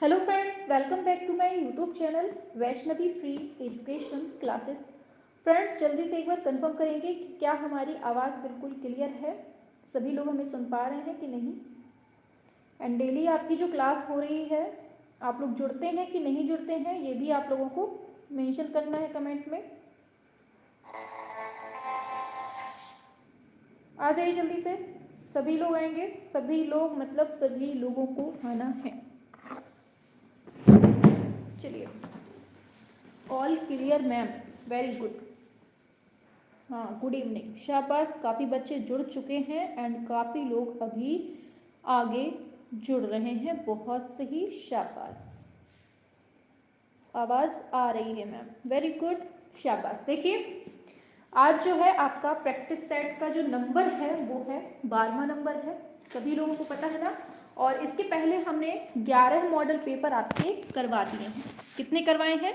Hello friends, welcome back to my YouTube channel Vaishnavi free education classes. Friends, जल्दी से एक बार confirm करेंगे कि क्या हमारी आवाज़ बिल्कुल क्लियर है, सभी लोग हमें सुन पा रहे हैं कि नहीं। एंड डेली आपकी जो क्लास हो रही है, आप लोग जुड़ते हैं कि नहीं जुड़ते हैं, ये भी आप लोगों को मेंशन करना है कमेंट में। आ जाइए जल्दी से, सभी लोग आएंगे, सभी लोग मतलब सभी लोगों को आना है। चलिए, all clear ma'am, very good. हाँ, गुड इवनिंग, शाबाश। काफ़ी बच्चे जुड़ चुके हैं एंड काफ़ी लोग अभी आगे जुड़ रहे हैं, बहुत सही, शाबाश। आवाज़ आ रही है मैम, वेरी गुड, शाबाश। देखिए, आज जो है आपका प्रैक्टिस सेट का जो नंबर है वो है 12वां नंबर है, सभी लोगों को पता है ना। और इसके पहले हमने 11 मॉडल पेपर आपके करवा दिए हैं। कितने करवाए हैं?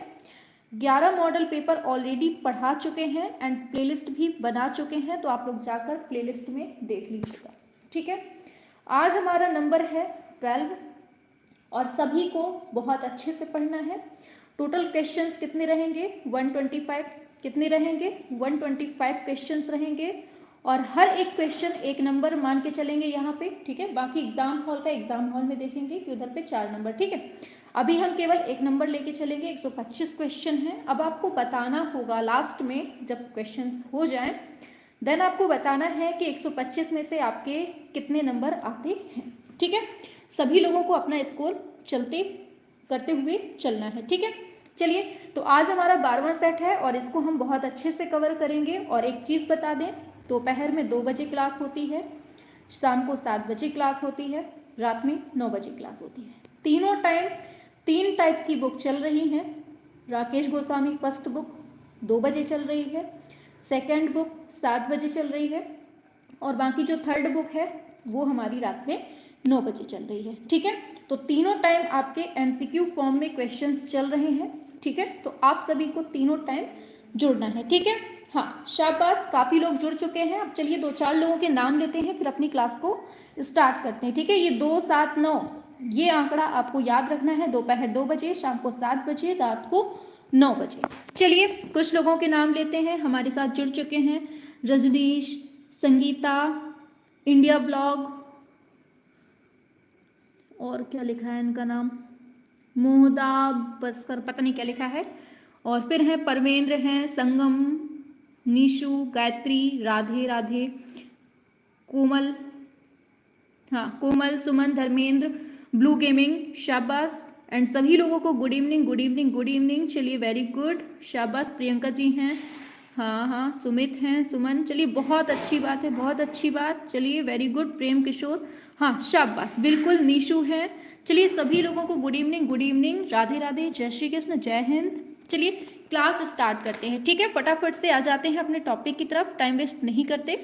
11 मॉडल पेपर ऑलरेडी पढ़ा चुके हैं एंड प्लेलिस्ट भी बना चुके हैं, तो आप लोग जाकर प्लेलिस्ट में देख लीजिएगा, ठीक है। आज हमारा नंबर है 12 और सभी को बहुत अच्छे से पढ़ना है। टोटल क्वेश्चंस कितने रहेंगे? 125। कितने रहेंगे? 125 क्वेश्चंस रहेंगे और हर एक क्वेश्चन एक नंबर मान के चलेंगे यहाँ पे, ठीक है। बाकी एग्जाम हॉल का एग्जाम हॉल में देखेंगे कि उधर पे 4 नंबर, ठीक है। अभी हम केवल एक नंबर लेके चलेंगे, 125 क्वेश्चन है। अब आपको बताना होगा लास्ट में जब क्वेश्चंस हो जाएं, देन आपको बताना है कि 125 में से आपके कितने नंबर आते हैं, ठीक है। सभी लोगों को अपना स्कोर चलते करते हुए चलना है, ठीक है। चलिए, तो आज हमारा 12वां सेट है और इसको हम बहुत अच्छे से कवर करेंगे। और एक चीज़ बता दें, दोपहर में 2 बजे क्लास होती है, शाम को 7 बजे क्लास होती है, रात में 9 बजे क्लास होती है। तीनों टाइम 3 टाइप की बुक चल रही हैं। राकेश गोस्वामी फर्स्ट बुक 2 बजे चल रही है, सेकंड बुक 7 बजे चल रही है और बाकी जो थर्ड बुक है वो हमारी रात में 9 बजे चल रही है, ठीक है। तो तीनों टाइम आपके एमसीक्यू फॉर्म में क्वेश्चंस चल रहे हैं, ठीक है। तो आप सभी को तीनों टाइम जुड़ना है, ठीक है। हाँ, शाबाश, काफ़ी लोग जुड़ चुके हैं। अब चलिए 2-4 लोगों के नाम लेते हैं, फिर अपनी क्लास को स्टार्ट करते हैं, ठीक है। ये 2, 7, 9 ये आंकड़ा आपको याद रखना है। दोपहर 2 बजे, शाम को 7 बजे, रात को 9 बजे। चलिए, कुछ लोगों के नाम लेते हैं हमारे साथ जुड़ चुके हैं। रजनीश, संगीता, इंडिया ब्लॉग, और क्या लिखा है इनका नाम, मोहदा बसकर, पता नहीं क्या लिखा है। और फिर हैं परवेंद्र, हैं संगम, निशु, गायत्री, राधे राधे, कोमल, हाँ कोमल, सुमन, धर्मेंद्र, ब्लू गेमिंग, शाबाश। एंड सभी लोगों को good evening, good evening, good evening. चलिए, वेरी गुड, शाबाश। प्रियंका जी हैं, हाँ हाँ, सुमित हैं, सुमन, चलिए बहुत अच्छी बात है, बहुत अच्छी बात। चलिए, वेरी गुड। प्रेम किशोर, हाँ शाबाश, बिल्कुल। निशु है। चलिए, सभी लोगों को good evening, good evening, Radhe Radhe, जय श्री कृष्ण, जय हिंद। चलिए, क्लास स्टार्ट करते हैं, ठीक है। फटाफट से आ जाते हैं अपने टॉपिक की तरफ, टाइम वेस्ट नहीं करते।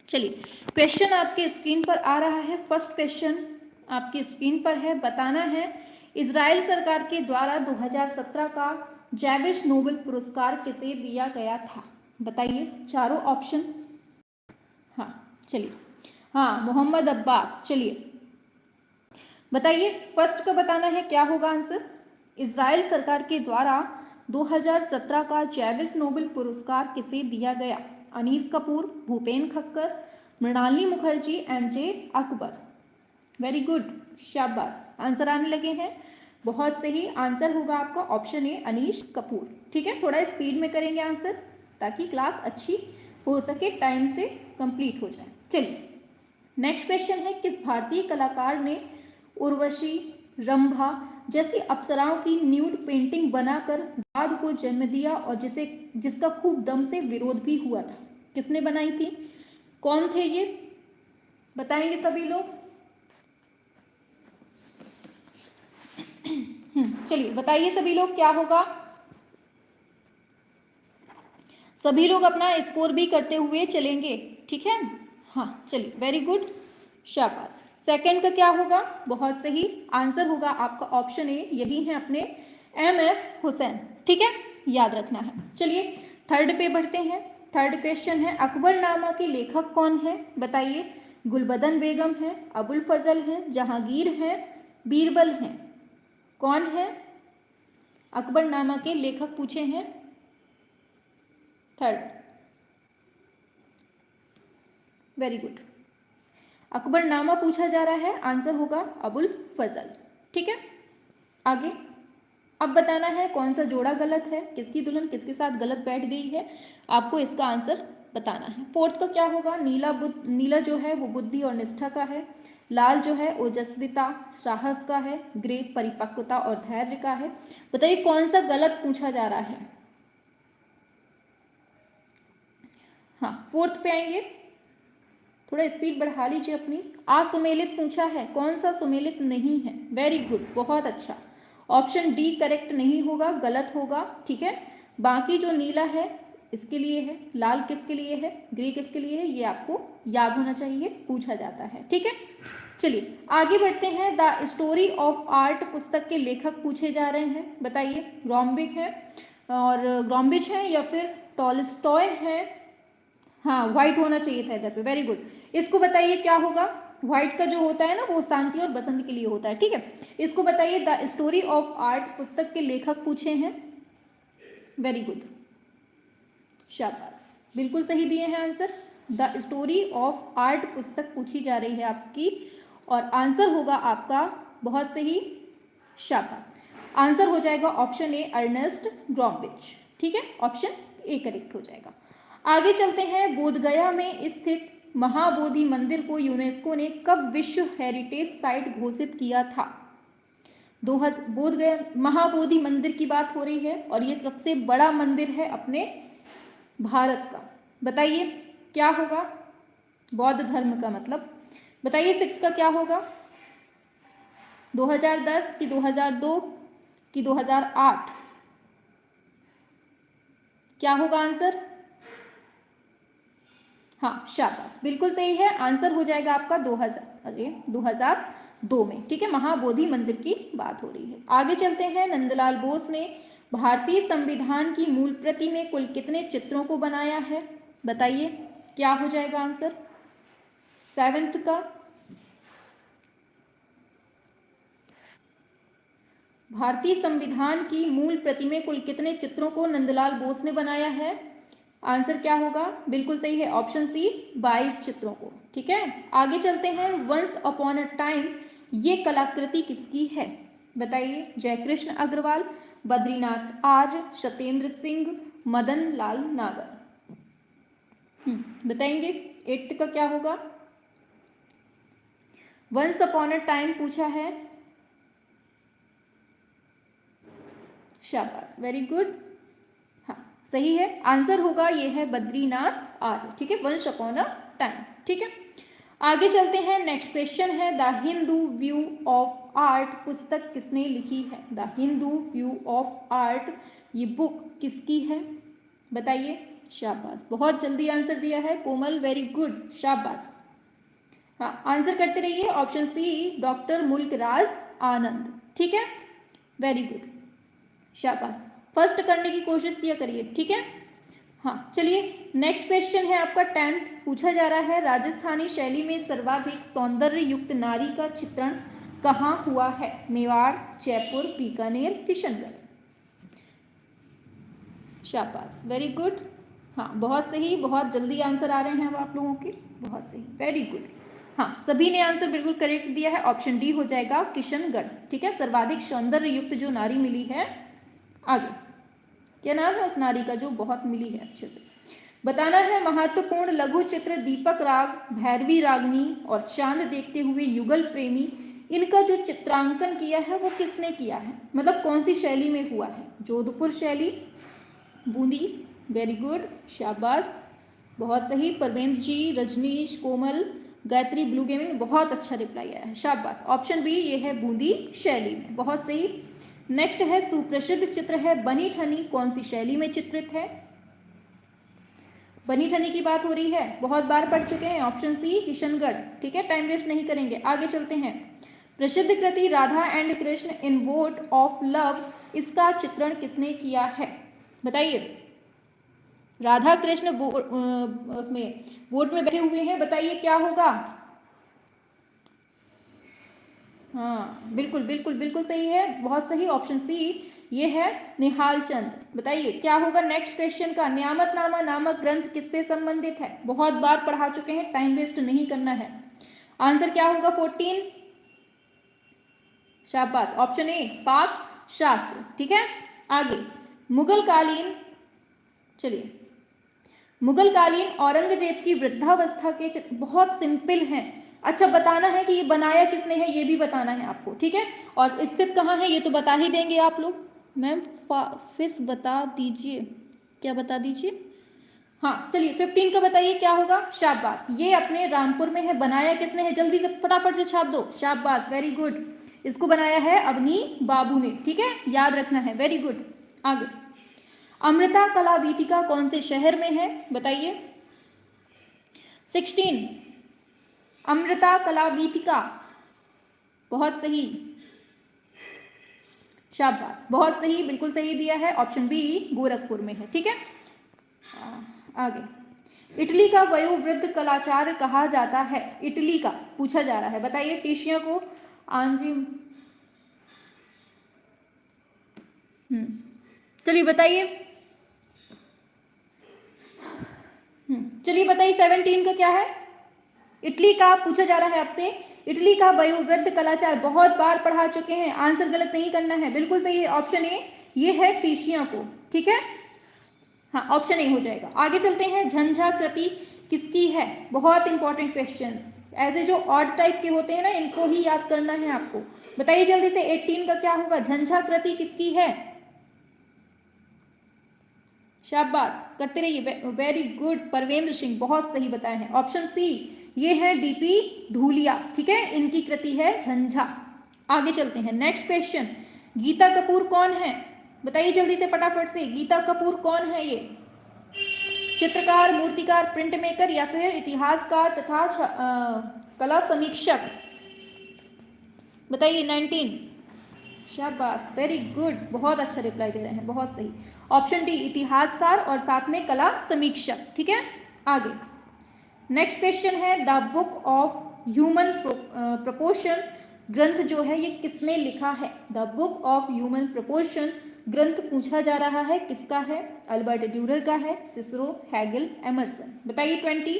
चलिए, क्वेश्चन आपके स्क्रीन पर आ रहा है। फर्स्ट क्वेश्चन आपकी स्क्रीन पर है, बताना है इजराइल सरकार के द्वारा 2017 का जैविश नोबेल पुरस्कार किसे दिया गया था? बताइए, चारों ऑप्शन। हाँ, चलिए, हाँ, मोहम्मद अब्बास। चलिए, बताइए, फर्स्ट का बताना है, क्या होगा आंसर? इजराइल सरकार के द्वारा 2017 का जैविश नोबेल पुरस्कार किसे दिया गया? Anish Kapoor, Bhupen Khakhar, Mrinalini Mukherjee and J Akbar. Very good, शाबाश, आंसर आने लगे हैं, बहुत सही। आंसर होगा आपका ऑप्शन ए, अनीश कपूर, ठीक है। थोड़ा स्पीड में करेंगे आंसर ताकि क्लास अच्छी हो सके, टाइम से कंप्लीट हो जाए। चलिए, नेक्स्ट क्वेश्चन है, किस भारतीय कलाकार ने उर्वशी, रंभा जैसी अप्सराओं की न्यूड पेंटिंग बनाकर वाद को जन्म दिया और जिसका खूब दम से विरोध भी हुआ था? किसने बनाई थी? कौन थे ये? बताएंगे सभी लोग। चलिए, बताइए सभी लोग, क्या होगा? सभी लोग अपना स्कोर भी करते हुए चलेंगे, ठीक है। हाँ, चलिए, वेरी गुड, शाबाश। सेकंड का क्या होगा? बहुत सही, आंसर होगा आपका ऑप्शन ए, यही है अपने MF हुसैन, ठीक है, याद रखना है। चलिए, थर्ड पे बढ़ते हैं। थर्ड क्वेश्चन है, अकबरनामा के लेखक कौन है? बताइए, गुलबदन बेगम है, अबुल फजल है, जहांगीर है, बीरबल है। कौन है? अकबरनामा के लेखक पूछे हैं। थर्ड, वेरी गुड, अकबरनामा पूछा जा रहा है, आंसर होगा अबुल फजल। ठीक है, आगे अब बताना है कौन सा जोड़ा गलत है, किसकी दुल्हन किसके साथ गलत बैठ गई है, आपको इसका आंसर बताना है। फोर्थ का क्या होगा? नीला जो है वो बुद्धि और निष्ठा का है, लाल जो है ओजस्विता साहस का है, ग्रे परिपक्वता और धैर्य का है। बताइए कौन सा गलत पूछा जा रहा है? हाँ, फोर्थ पे आएंगे, थोड़ा स्पीड बढ़ा लीजिए अपनी। असुमेलित पूछा है, कौन सा सुमेलित नहीं है? वेरी गुड, बहुत अच्छा। ऑप्शन डी करेक्ट नहीं होगा, गलत होगा। ठीक है, बाकी जो नीला है इसके लिए है, लाल किसके लिए है, ग्रे किसके लिए है, ये आपको याद होना चाहिए, पूछा जाता है। ठीक है, चलिए आगे बढ़ते हैं। द स्टोरी ऑफ आर्ट पुस्तक के लेखक पूछे जा रहे हैं। बताइए, ग्रोम्बिक है और ग्रोम्बिच है या फिर टॉलस्टॉय है? हाँ, व्हाइट होना चाहिए था इधर पे, वेरी गुड। इसको बताइए क्या होगा? व्हाइट का जो होता है ना वो शांति और बसंत के लिए होता है। ठीक है, इसको बताइए। द स्टोरी ऑफ आर्ट पुस्तक के लेखक पूछे हैं। वेरी गुड, शाबाश, बिल्कुल सही दिए हैं answer. The story of art पुस्तक पूछी जा रही है आपकी और आंसर होगा आपका, बहुत सही, शाबाश। आंसर हो जाएगा ऑप्शन ए, अर्नेस्ट ग्रोम्बिच। ठीक है, ऑप्शन ए करेक्ट हो जाएगा। आगे चलते हैं। बोधगया में स्थित महाबोधि मंदिर को यूनेस्को ने कब विश्व हेरिटेज साइट घोषित किया था? बोधगया महाबोधि मंदिर की बात हो रही है और ये सबसे बड़ा मंदिर है अपने भारत का। बताइए क्या होगा? बौद्ध धर्म का मतलब बताइए। 6 का क्या होगा? 2010 कि 2002 कि 2008? क्या होगा आंसर? हाँ, शाबाश, बिल्कुल सही है। आंसर हो जाएगा आपका 2002 में। ठीक है, महाबोधि मंदिर की बात हो रही है। आगे चलते हैं। नंदलाल बोस ने भारतीय संविधान की मूल प्रति में कुल कितने चित्रों को बनाया है? बताइए क्या हो जाएगा आंसर? 7th का, भारतीय संविधान की मूल प्रति में कुल कितने चित्रों को नंदलाल बोस ने बनाया है? आंसर क्या होगा? बिल्कुल सही है, ऑप्शन सी, 22 चित्रों को। ठीक है, आगे चलते हैं। वंस अपॉन अ टाइम ये कलाकृति किसकी है? बताइए। जयकृष्ण अग्रवाल, बद्रीनाथ आर्य, सत्येंद्र सिंह, मदन लाल नागर। बताएंगे 8th का क्या होगा? वंस अपॉन अ टाइम पूछा है, शाबाश, वेरी गुड, हाँ सही है। आंसर होगा ये है बद्रीनाथ आर्य। ठीक है, वंस अपॉन अ टाइम। ठीक है, आगे चलते हैं। नेक्स्ट क्वेश्चन है, the Hindu view of art पुस्तक किसने लिखी है? The Hindu view of art ये बुक किसकी है? बताइए। शाबाश, बहुत जल्दी आंसर दिया है कोमल, वेरी गुड, शाबाश। हाँ, आंसर करते रहिए। ऑप्शन सी, डॉक्टर मुल्कराज आनंद। ठीक है, वेरी गुड, शाबाश, फर्स्ट करने की कोशिश किया करिए। ठीक है, हाँ चलिए। नेक्स्ट क्वेश्चन है आपका 10th, पूछा जा रहा है, राजस्थानी शैली में सर्वाधिक सौंदर्य युक्त नारी का चित्रण कहाँ हुआ है? मेवाड़, जयपुर, बीकानेर, किशनगढ़? शाबाश, वेरी गुड, हाँ बहुत सही, बहुत जल्दी आंसर आ रहे हैं अब आप लोगों के, बहुत सही, वेरी गुड। हाँ, सभी ने आंसर बिल्कुल करेक्ट दिया है, ऑप्शन डी हो जाएगा किशनगढ़। ठीक है, सर्वाधिक सौंदर्य युक्त जो नारी मिली है। आगे क्या नाम है उस नारी का जो बहुत मिली है? अच्छे से बताना है। महत्वपूर्ण लघु चित्र दीपक राग, भैरवी रागनी और चांद देखते हुए युगल प्रेमी, इनका जो चित्रांकन किया है वो किसने किया है? मतलब कौन सी शैली में हुआ है? जोधपुर शैली, बूंदी, वेरी गुड, शाबाश, बहुत सही। परवेंद्र जी, रजनीश, कोमल, गायत्री ब्लू गेमिंग, बहुत अच्छा रिप्लाई आया है, शाबाश। ऑप्शन बी ये है बूंदी शैली में, बहुत सही। नेक्स्ट है, सुप्रसिद्ध चित्र है बनी ठनी, कौन सी शैली में चित्रित है? बनी ठनी की बात हो रही है, बहुत बार पढ़ चुके हैं, ऑप्शन सी किशनगढ़। ठीक है, टाइम वेस्ट नहीं करेंगे, आगे चलते हैं। प्रसिद्ध कृति Radha and Krishna in boat of love, इसका चित्रण किसने किया है? बताइए। राधा कृष्ण उसमें वोट में बैठे हुए हैं, बताइए क्या होगा? हाँ बिल्कुल बिल्कुल बिल्कुल सही है, बहुत सही, ऑप्शन सी ये है निहाल चंद। बताइए क्या होगा नेक्स्ट क्वेश्चन का। नियामतनामा नामक ग्रंथ किससे संबंधित है? बहुत बार पढ़ा चुके हैं, टाइम वेस्ट नहीं करना है। आंसर क्या होगा 14? शाबाश, ऑप्शन ए पाक शास्त्र। ठीक है, आगे मुगल कालीन, चलिए मुगल कालीन औरंगजेब की वृद्धावस्था के चित्र बहुत सिंपल हैं। अच्छा बताना है कि ये बनाया किसने है, ये भी बताना है आपको। ठीक है, और स्थित कहाँ है ये तो बता ही देंगे आप लोग। मैम फिस बता दीजिए, क्या बता दीजिए। हाँ चलिए 15 का बताइए क्या होगा। शाबाश, ये अपने रामपुर में है। बनाया किसने है, जल्दी से फटाफट से छाप दो। शाबाश, वेरी गुड, इसको बनाया है अवनी बाबू ने। ठीक है, याद रखना है, वेरी गुड। आगे अमृता कला वीथिका कौन से शहर में है, बताइए। 16 अमृता कला वीथिका, बहुत सही, शाबाश, बहुत सही, बिल्कुल सही दिया है, ऑप्शन बी गोरखपुर में है। ठीक है, आगे इटली का वयोवृद्ध कलाचार कहा जाता है, इटली का पूछा जा रहा है, बताइए। टीशिया को आंजी, चलिए बताइए, चलिए बताइए 17 का क्या है। इटली का पूछा जा रहा है आपसे, इटली का वयोवृद्ध कलाचार, बहुत बार पढ़ा चुके हैं, आंसर गलत नहीं करना है, बिल्कुल सही है, ऑप्शन ए ये है टीशिया को। ठीक है, हाँ ऑप्शन ए हो जाएगा। आगे चलते हैं, झंझा कृति किसकी है, बहुत इंपॉर्टेंट क्वेश्चंस, ऐसे जो ऑड टाइप के होते हैं ना इनको ही याद करना है आपको। बताइए जल्दी से 18 का क्या होगा, झंझा कृति किसकी है। शाबाश, करते रहिए, वेरी गुड परवेंद्र सिंह, बहुत सही बताया है, ऑप्शन सी ये है डीपी धूलिया। ठीक है, इनकी कृति है झंझा। आगे चलते हैं, नेक्स्ट क्वेश्चन, गीता कपूर कौन है, बताइए जल्दी से फटाफट से। गीता कपूर कौन है, ये चित्रकार, मूर्तिकार, प्रिंट मेकर या फिर इतिहासकार तथा कला समीक्षक, बताइए। 19, शाबाश, वेरी गुड, बहुत अच्छा रिप्लाई दे रहे हैं, बहुत सही, ऑप्शन डी इतिहासकार और साथ में कला समीक्षक। ठीक है, आगे नेक्स्ट क्वेश्चन है, the book of human proportion ग्रंथ जो है ये किसने लिखा है। The book of human proportion ग्रंथ पूछा जा रहा है, किसका है। अल्बर्ट ड्यूरर का है, सिसरो, हैगल, एमर्सन, बताइए। 20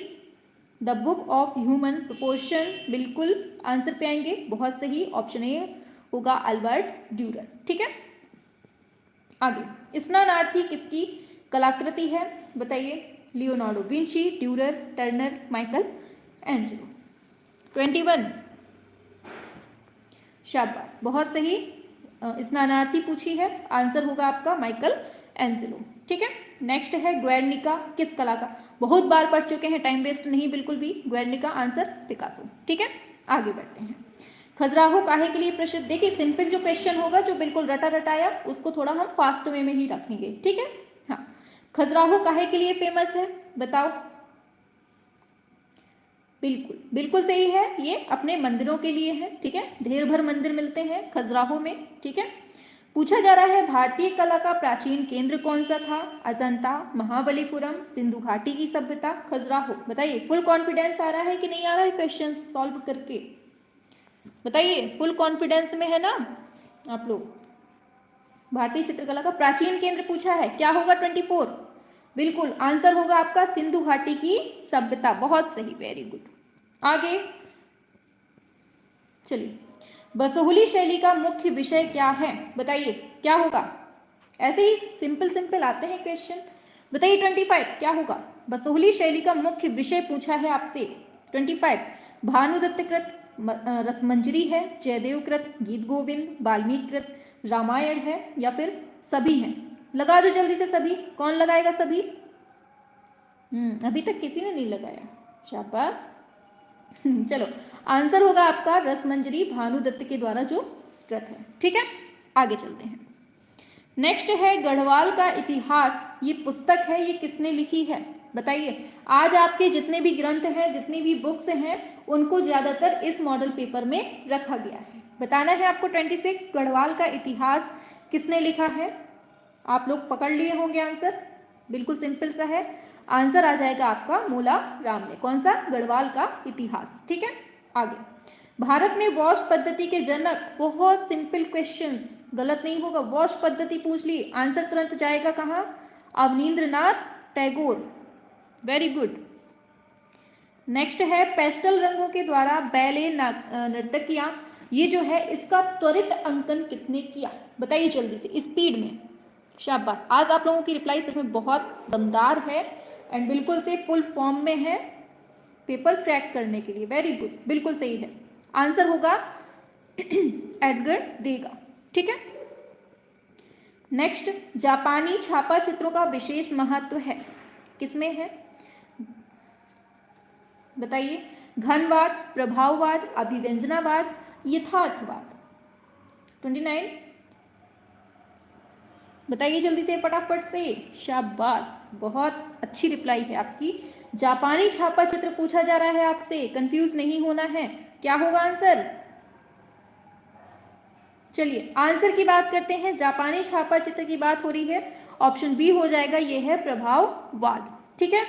the book of human proportion, बिल्कुल आंसर पे आएंगे, बहुत सही, ऑप्शन ए होगा अल्बर्ट ड्यूरर। ठीक है, आगे स्नानार्थी किसकी कलाकृति है, बताइए। Leonardo Vinci, Dürer, Turner, Michael Angelo. 21, शाबाश, बहुत सही, स्नानार्थी पूछी है, आंसर होगा आपका माइकल एंजेलो। ठीक है, नेक्स्ट है ग्वेर्निका किस कला का, बहुत बार पढ़ चुके हैं, टाइम वेस्ट नहीं बिल्कुल भी। Guernica answer Picasso. ठीक है, आगे बढ़ते हैं, खजुराहो काहे के लिए प्रसिद्ध। देखिए सिंपल जो क्वेश्चन होगा, जो बिल्कुल रटा रटाया, उसको थोड़ा हम फास्ट वे में ही रखेंगे। ठीक है, हाँ, खजुराहो काहे के लिए फेमस है, बताओ। बिल्कुल बिल्कुल सही है, ये अपने मंदिरों के लिए है। ठीक है, ढेर भर मंदिर मिलते हैं खजुराहो में। ठीक है, पूछा जा रहा है भारतीय कला का प्राचीन केंद्र कौन सा था। अजंता, महाबलीपुरम, सिंधु घाटी की सभ्यता, खजुराहो, बताइए। फुल कॉन्फिडेंस आ रहा है कि नहीं आ रहा है क्वेश्चन सॉल्व करके, बताइए। फुल कॉन्फिडेंस में है ना आप लोग। भारतीय चित्रकला का प्राचीन केंद्र पूछा है, क्या होगा 24, बिल्कुल आंसर होगा आपका सिंधु घाटी की सभ्यता, बहुत सही, वेरी गुड। आगे चलिए, बसोहली शैली का मुख्य विषय क्या है, बताइए क्या होगा। ऐसे ही सिंपल सिंपल आते हैं क्वेश्चन, बताइए। 25 क्या होगा, बसोहली शैली का मुख्य विषय पूछा है आपसे। 25 भानुदत्त कृत रसमंजरी है, जयदेव कृत गीत गोविंद, वाल्मीकि कृत रामायण है या फिर सभी हैं। लगा दो जल्दी से सभी, कौन लगाएगा सभी। अभी तक किसी ने नहीं लगाया, शाबाश। चलो आंसर होगा आपका रसमंजरी, भानुदत्त के द्वारा जो कृत है। ठीक है, आगे चलते हैं, नेक्स्ट है गढ़वाल का इतिहास, ये पुस्तक है, ये किसने लिखी है, बताइए। आज आपके जितने भी ग्रंथ हैं, जितनी भी बुक्स हैं, उनको ज्यादातर इस मॉडल पेपर में रखा गया है, बताना है आपको। 26 गढ़वाल का इतिहास किसने लिखा है, आप लोग पकड़ लिए होंगे आंसर, बिल्कुल सिंपल सा है, आंसर आ जाएगा आपका मूला राम ने। कौन सा, गढ़वाल का इतिहास। ठीक है, आगे भारत में वॉश पद्धति के जनक, बहुत सिंपल क्वेश्चंस, गलत नहीं होगा। वॉश पद्धति पूछ ली, आंसर तुरंत जाएगा कहाँ? Abanindranath Tagore. Very good. Next है पेस्टल रंगों के द्वारा बैले नर्तकियां, ये जो है इसका त्वरित अंकन किसने किया? बताइए जल्दी से, स्पीड में। शाबाश, आज आप लोगों की रिप्लाई सच में बहुत दमदार है एंड बिल्कुल से फुल फॉर्म में है पेपर क्रैक करने के लिए। वेरी गुड, बिल्कुल सही है। आंसर होगा एडगर देगा। ठीक है। नेक्स्ट, जापानी छापा चित्रों का विशेष महत्व है, किसमें है? बताइए। घनवाद, प्रभाववाद, अभिव्यंजनावाद, यथार्थवाद। 29, बताइए जल्दी से फटाफट से। शाबाश, बहुत अच्छी रिप्लाई है आपकी। जापानी छापा चित्र पूछा जा रहा है आपसे, कंफ्यूज नहीं होना है। क्या होगा आंसर? चलिए आंसर की बात करते हैं। जापानी छापा चित्र की बात हो रही है, ऑप्शन बी हो जाएगा, ये है प्रभाववाद। ठीक है,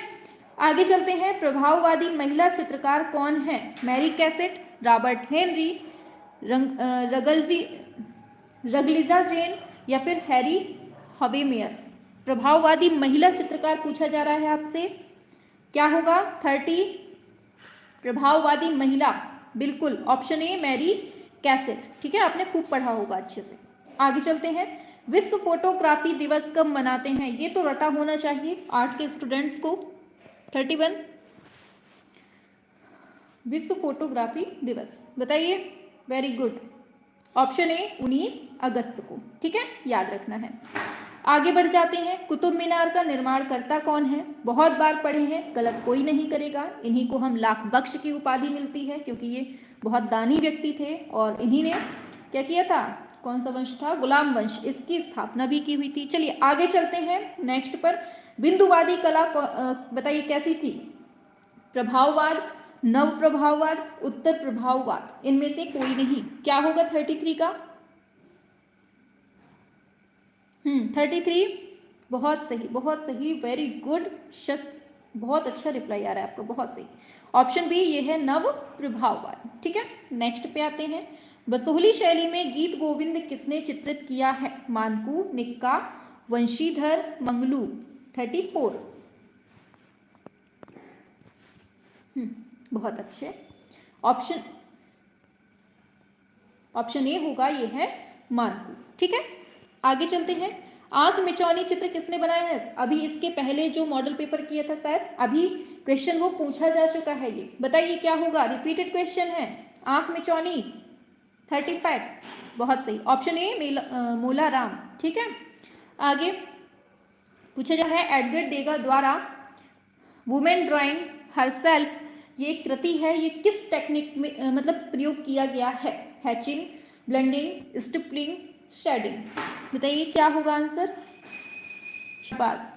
आगे चलते हैं। प्रभाववादी महिला चित्रकार कौन है? मैरी कैसेट, रॉबर्ट हेनरी, रगलिजा जेन या फिर हैरी हवेमेयर। प्रभाववादी महिला चित्रकार पूछा जा रहा है आपसे, क्या होगा? 30, प्रभाववादी महिला, बिल्कुल ऑप्शन ए मैरी कैसेट। ठीक है, आपने खूब पढ़ा होगा अच्छे से। आगे चलते हैं। विश्व फोटोग्राफी दिवस कब मनाते हैं? ये तो रटा होना चाहिए आर्ट के स्टूडेंट को। 31, विश्व फोटोग्राफी दिवस, बताइए। वेरी गुड, ऑप्शन ए 19 अगस्त को। ठीक है, याद रखना है। आगे बढ़ जाते हैं। कुतुब मीनार का निर्माणकर्ता कौन है? बहुत बार पढ़े हैं, गलत कोई नहीं करेगा। इन्हीं को हम लाख बख्श की उपाधि मिलती है क्योंकि ये बहुत दानी व्यक्ति थे और इन्हीं ने क्या किया था? कौन सा वंश था? गुलाम वंश, इसकी स्थापना भी की हुई थी। चलिए आगे चलते हैं नेक्स्ट पर। बिंदुवादी कला बताइए कैसी थी? प्रभाववाद, नव प्रभाववाद, उत्तर प्रभाववाद, इनमें से कोई नहीं। क्या होगा 33 का? 33, बहुत सही, बहुत सही, वेरी गुड। बहुत अच्छा रिप्लाई आ रहा है आपका, बहुत सही। ऑप्शन बी ये है नव प्रभाववाद। ठीक है, नेक्स्ट पे आते हैं। बसोहली शैली में गीत गोविंद किसने चित्रित किया है? मानकू, निक्का, वंशीधर, मंगलू। 34, बहुत अच्छे। ऑप्शन ए होगा, ये है मानकू। ठीक है, आगे चलते हैं। आंख मिचौनी चित्र किसने बनाया है? अभी इसके पहले जो मॉडल पेपर किया था शायद, अभी क्वेश्चन वो पूछा जा चुका है। ये बताइए क्या होगा? रिपीटेड क्वेश्चन है। आंख मिचौनी 35, बहुत सही, ऑप्शन ए मोला राम। ठीक है, आगे पूछा जा रहा है एडगर देगा द्वारा वुमेन ड्राइंग हरसेल्फ, ये कृति है, ये किस टेक्निक में मतलब प्रयोग किया गया है? Hatching, blending, stippling, shading. बताइए क्या होगा आंसर? बस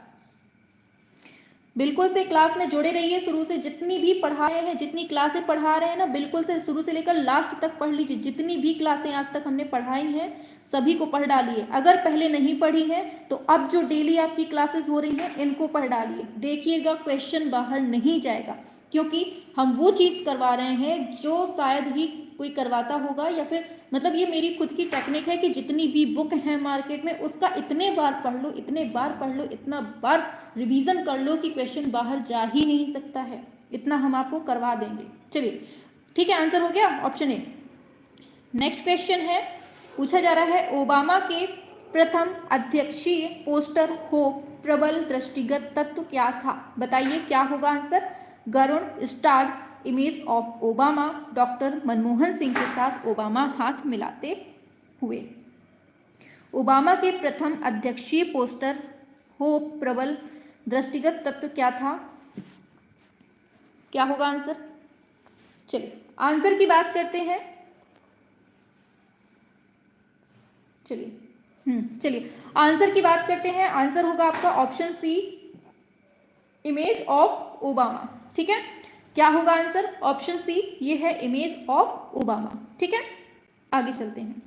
बिल्कुल से क्लास में जुड़े रहिए, शुरू से जितनी भी पढ़ा रहे हैं, जितनी क्लासें पढ़ा रहे हैं ना, बिल्कुल से शुरू से लेकर लास्ट तक पढ़ लीजिए। जितनी भी क्लासें आज तक हमने पढ़ाई हैं सभी को पढ़ डालिए। अगर पहले नहीं पढ़ी है तो अब जो डेली आपकी क्लासेस हो रही हैं इनको पढ़ डालिए। देखिएगा क्वेश्चन बाहर नहीं जाएगा, क्योंकि हम वो चीज़ करवा रहे हैं जो शायद ही कोई करवाता होगा, या फिर मतलब ये मेरी खुद की टेक्निक है कि जितनी भी बुक है मार्केट में उसका इतने बार पढ़ लो, इतने बार पढ़ लो, इतना बार रिवीजन कर लो कि क्वेश्चन बाहर जा ही नहीं सकता है। इतना हम आपको करवा देंगे। चलिए ठीक है, आंसर हो गया ऑप्शन ए। नेक्स्ट क्वेश्चन है, पूछा जा रहा है ओबामा के प्रथम अध्यक्षीय पोस्टर होप प्रबल दृष्टिगत तत्व क्या था? बताइए क्या होगा answer? Garuda, stars, image of Obama, doctor Manmohan Singh के साथ ओबामा हाथ मिलाते हुए। ओबामा के प्रथम अध्यक्षीय पोस्टर होप प्रबल दृष्टिगत तत्व क्या था? क्या होगा आंसर? चलिए आंसर की बात करते हैं। चलिए आंसर की बात करते हैं। आंसर होगा आपका option C, image of Obama. ठीक है, क्या होगा आंसर? ऑप्शन सी, ये है इमेज ऑफ ओबामा। ठीक है, आगे चलते हैं।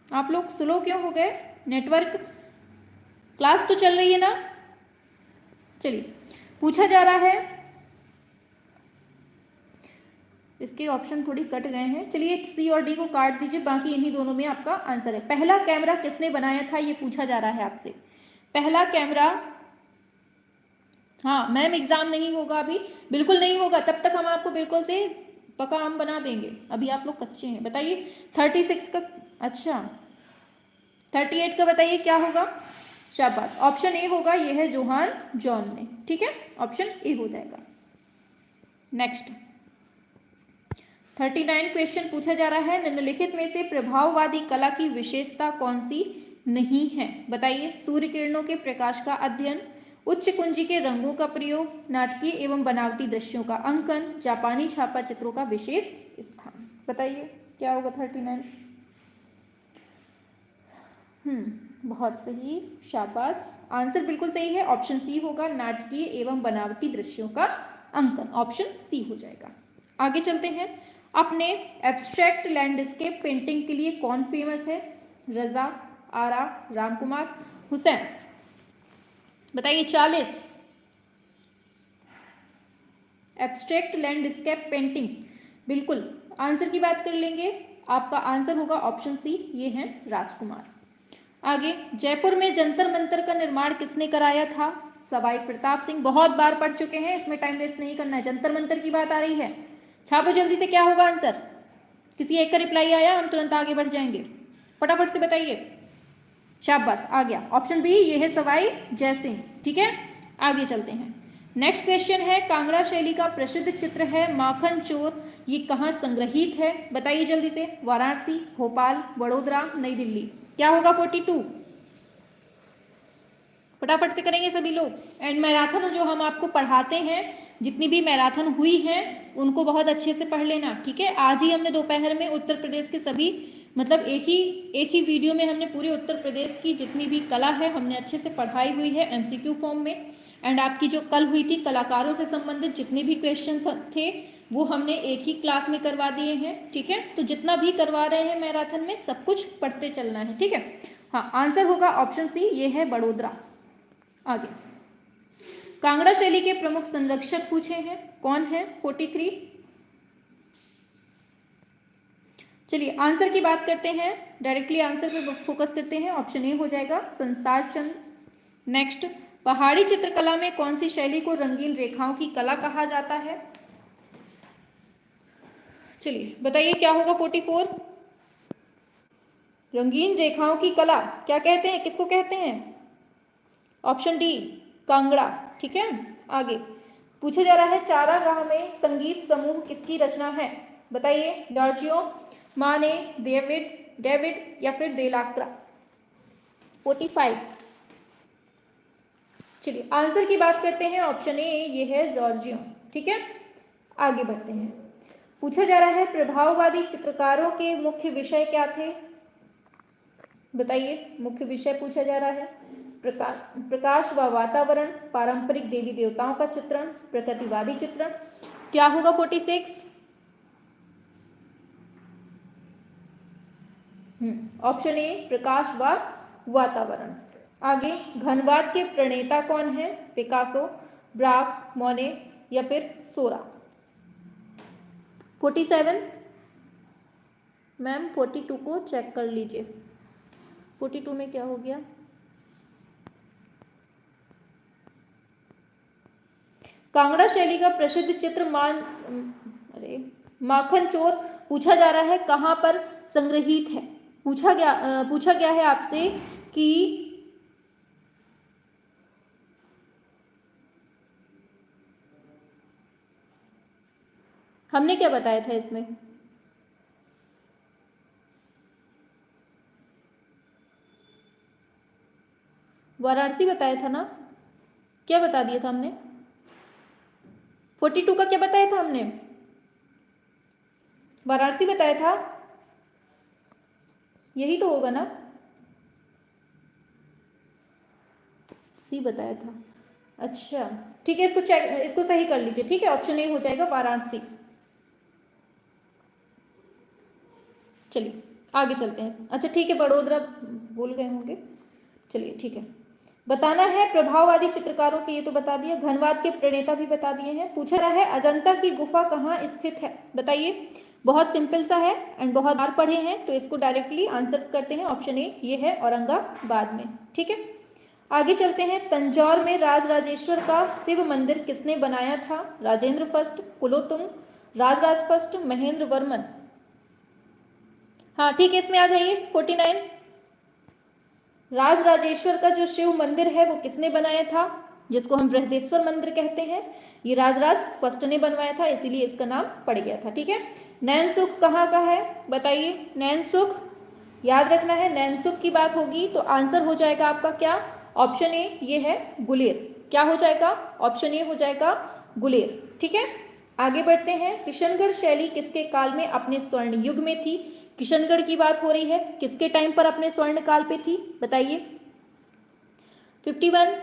आप लोग स्लो क्यों हो गए? नेटवर्क, क्लास तो चल रही है ना? चलिए पूछा जा रहा है इसके ऑप्शन थोड़ी कट गए हैं। चलिए सी और डी को काट दीजिए, बाकी इन्हीं दोनों में आपका आंसर है। पहला कैमरा किसने बनाया था, ये पूछा जा रहा है आपसे। पहला कैमरा, हाँ मैम एग्जाम नहीं होगा अभी, बिल्कुल नहीं होगा, तब तक हम आपको बिल्कुल से पका आम बना देंगे, अभी आप लोग कच्चे हैं। बताइए 36 का, अच्छा 38 का बताइए क्या होगा। शाबाश, ऑप्शन ए होगा, ये है जोहान जॉन ने। ठीक है, ऑप्शन ए हो जाएगा। नेक्स्ट 39 क्वेश्चन पूछा जा रहा है, निम्नलिखित में से प्रभाववादी कला की विशेषता कौन सी नहीं है। बताइए, सूर्य किरणों के प्रकाश का अध्ययन, उच्च कुंजी के रंगों का प्रयोग, नाटकीय एवं बनावटी दृश्यों का अंकन, जापानी छापा चित्रों का विशेष स्थान। बताइए क्या होगा 39। बहुत सही, शाबाश, आंसर बिल्कुल सही है, ऑप्शन सी होगा, नाटकीय एवं बनावटी दृश्यों का अंकन, ऑप्शन सी हो जाएगा। आगे चलते हैं, अपने एब्स्ट्रैक्ट लैंडस्केप पेंटिंग के लिए कौन फेमस है। रजा, आरा, रामकुमार, हुसैन। बताइए 40। एब्स्ट्रैक्ट लैंडस्केप पेंटिंग, बिल्कुल आंसर की बात कर लेंगे, आपका आंसर होगा ऑप्शन सी, ये है राजकुमार। आगे, जयपुर में जंतर मंतर का निर्माण किसने कराया था। सवाई प्रताप सिंह, बहुत बार पढ़ चुके हैं, इसमें टाइम वेस्ट नहीं करना है, जंतर मंतर की बात आ रही है। छापो जल्दी से, क्या होगा आंसर। किसी एक का रिप्लाई आया, हम तुरंत आगे बढ़ जाएंगे, फटाफट से बताइए। शाबाश, आ गया ऑप्शन बी, ये है सवाई जयसिंह। ठीक है, आगे चलते हैं। नेक्स्ट क्वेश्चन है, कांगड़ा शैली का प्रसिद्ध चित्र है माखन चोर, ये कहाँ संग्रहित है। बताइए जल्दी से, वाराणसी, भोपाल, वडोदरा, नई दिल्ली। क्या होगा 42, फटाफट से करेंगे सभी लोग। एंड मैराथन जो हम आपको पढ़ाते हैं, जितनी भी मैराथन हुई है उनको बहुत अच्छे से पढ़ लेना। ठीक है, आज ही हमने दोपहर में उत्तर प्रदेश के सभी, मतलब एक ही वीडियो में हमने पूरे उत्तर प्रदेश की जितनी भी कला है हमने अच्छे से पढ़ाई हुई है एमसीक्यू फॉर्म में। एंड आपकी जो कल हुई थी कलाकारों से संबंधित जितने भी क्वेश्चन थे वो हमने एक ही क्लास में करवा दिए हैं। ठीक है, तो जितना भी करवा रहे हैं मैराथन में सब कुछ पढ़ते चलना है। ठीक है, हाँ आंसर होगा ऑप्शन सी, ये है बड़ोदरा। आगे, कांगड़ा शैली के प्रमुख संरक्षक पूछे हैं, कौन है 43। चलिए आंसर की बात करते हैं, डायरेक्टली आंसर पे फोकस करते हैं, ऑप्शन ए हो जाएगा संसार चंद। नेक्स्ट, पहाड़ी चित्रकला में कौन सी शैली को रंगीन रेखाओं की कला कहा जाता है। चलिए बताइए क्या होगा 44। रंगीन रेखाओं की कला क्या कहते हैं, किसको कहते हैं। Option D, Kangra. ठीक है, आगे पूछा जा रहा है, चारागाह में संगीत समूह किसकी रचना है। बताइए, जॉर्जियो, माने, डेविड या फिर देलाक्रा। 45। चलिए आंसर की बात करते हैं, ऑप्शन ए, ये है जॉर्जियो। ठीक है, आगे बढ़ते हैं। पूछा जा रहा है, प्रभाववादी चित्रकारों के मुख्य विषय क्या थे। बताइए, मुख्य विषय पूछा जा रहा है, प्रकाश व वातावरण, पारंपरिक देवी देवताओं का चित्रण, प्रकृतिवादी चित्रण। क्या होगा 46। ऑप्शन ए, प्रकाश व वातावरण। आगे, घनवाद के प्रणेता कौन है। पिकासो, ब्राक, मोने या फिर सोरा। 47। मैम 42 को चेक कर लीजिए, 42 में क्या हो गया। कांगड़ा शैली का प्रसिद्ध चित्र माखन चोर पूछा जा रहा है कहां पर संग्रहित है। पूछा गया है आपसे कि हमने क्या बताया था इसमें। वाराणसी बताया था ना, क्या बता दिया था हमने। 42 का क्या बताया था हमने, वाराणसी बताया था, यही तो होगा ना, सी बताया था। अच्छा ठीक है, इसको सही कर लीजिए। ठीक है, ऑप्शन ए हो जाएगा वाराणसी। चलिए आगे चलते हैं। अच्छा ठीक है, बड़ोदरा भूल गए होंगे, चलिए ठीक है। बताना है प्रभाववादी चित्रकारों के, ये तो बता दिया, घनवाद के प्रणेता भी बता दिए हैं। पूछा रहा है अजंता की गुफा कहाँ स्थित है, बताइए। बहुत सिंपल सा है एंड बहुत बार पढ़े हैं, तो इसको डायरेक्टली आंसर करते हैं। ऑप्शन ए ये है औरंगाबाद में, ठीक है। आगे चलते हैं। तंजौर में राजराजेश्वर का शिव मंदिर किसने बनाया था, राजेंद्र फर्स्ट, कुलोत्तुंग, राजराज फर्स्ट, महेंद्र वर्मन। हाँ ठीक है, इसमें आ जाइए 49। राजराजेश्वर का जो शिव मंदिर है वो किसने बनाया था, जिसको हम बृहदेश्वर मंदिर कहते हैं, ये राजराज फर्स्ट ने बनवाया था, इसीलिए इसका नाम पड़ गया था, ठीक है। नैनसुख कहाँ का है, बताइए। नैनसुख याद रखना है, नैनसुख की बात होगी तो आंसर हो जाएगा आपका क्या, ऑप्शन ए ये है गुलेर। क्या हो जाएगा, ऑप्शन ए हो जाएगा गुलेर, ठीक है। आगे बढ़ते हैं। किशनगढ़ शैली किसके काल में अपने स्वर्ण युग में थी, किशनगढ़ की बात हो रही है, किसके टाइम पर अपने स्वर्ण काल पे थी, बताइए। 51।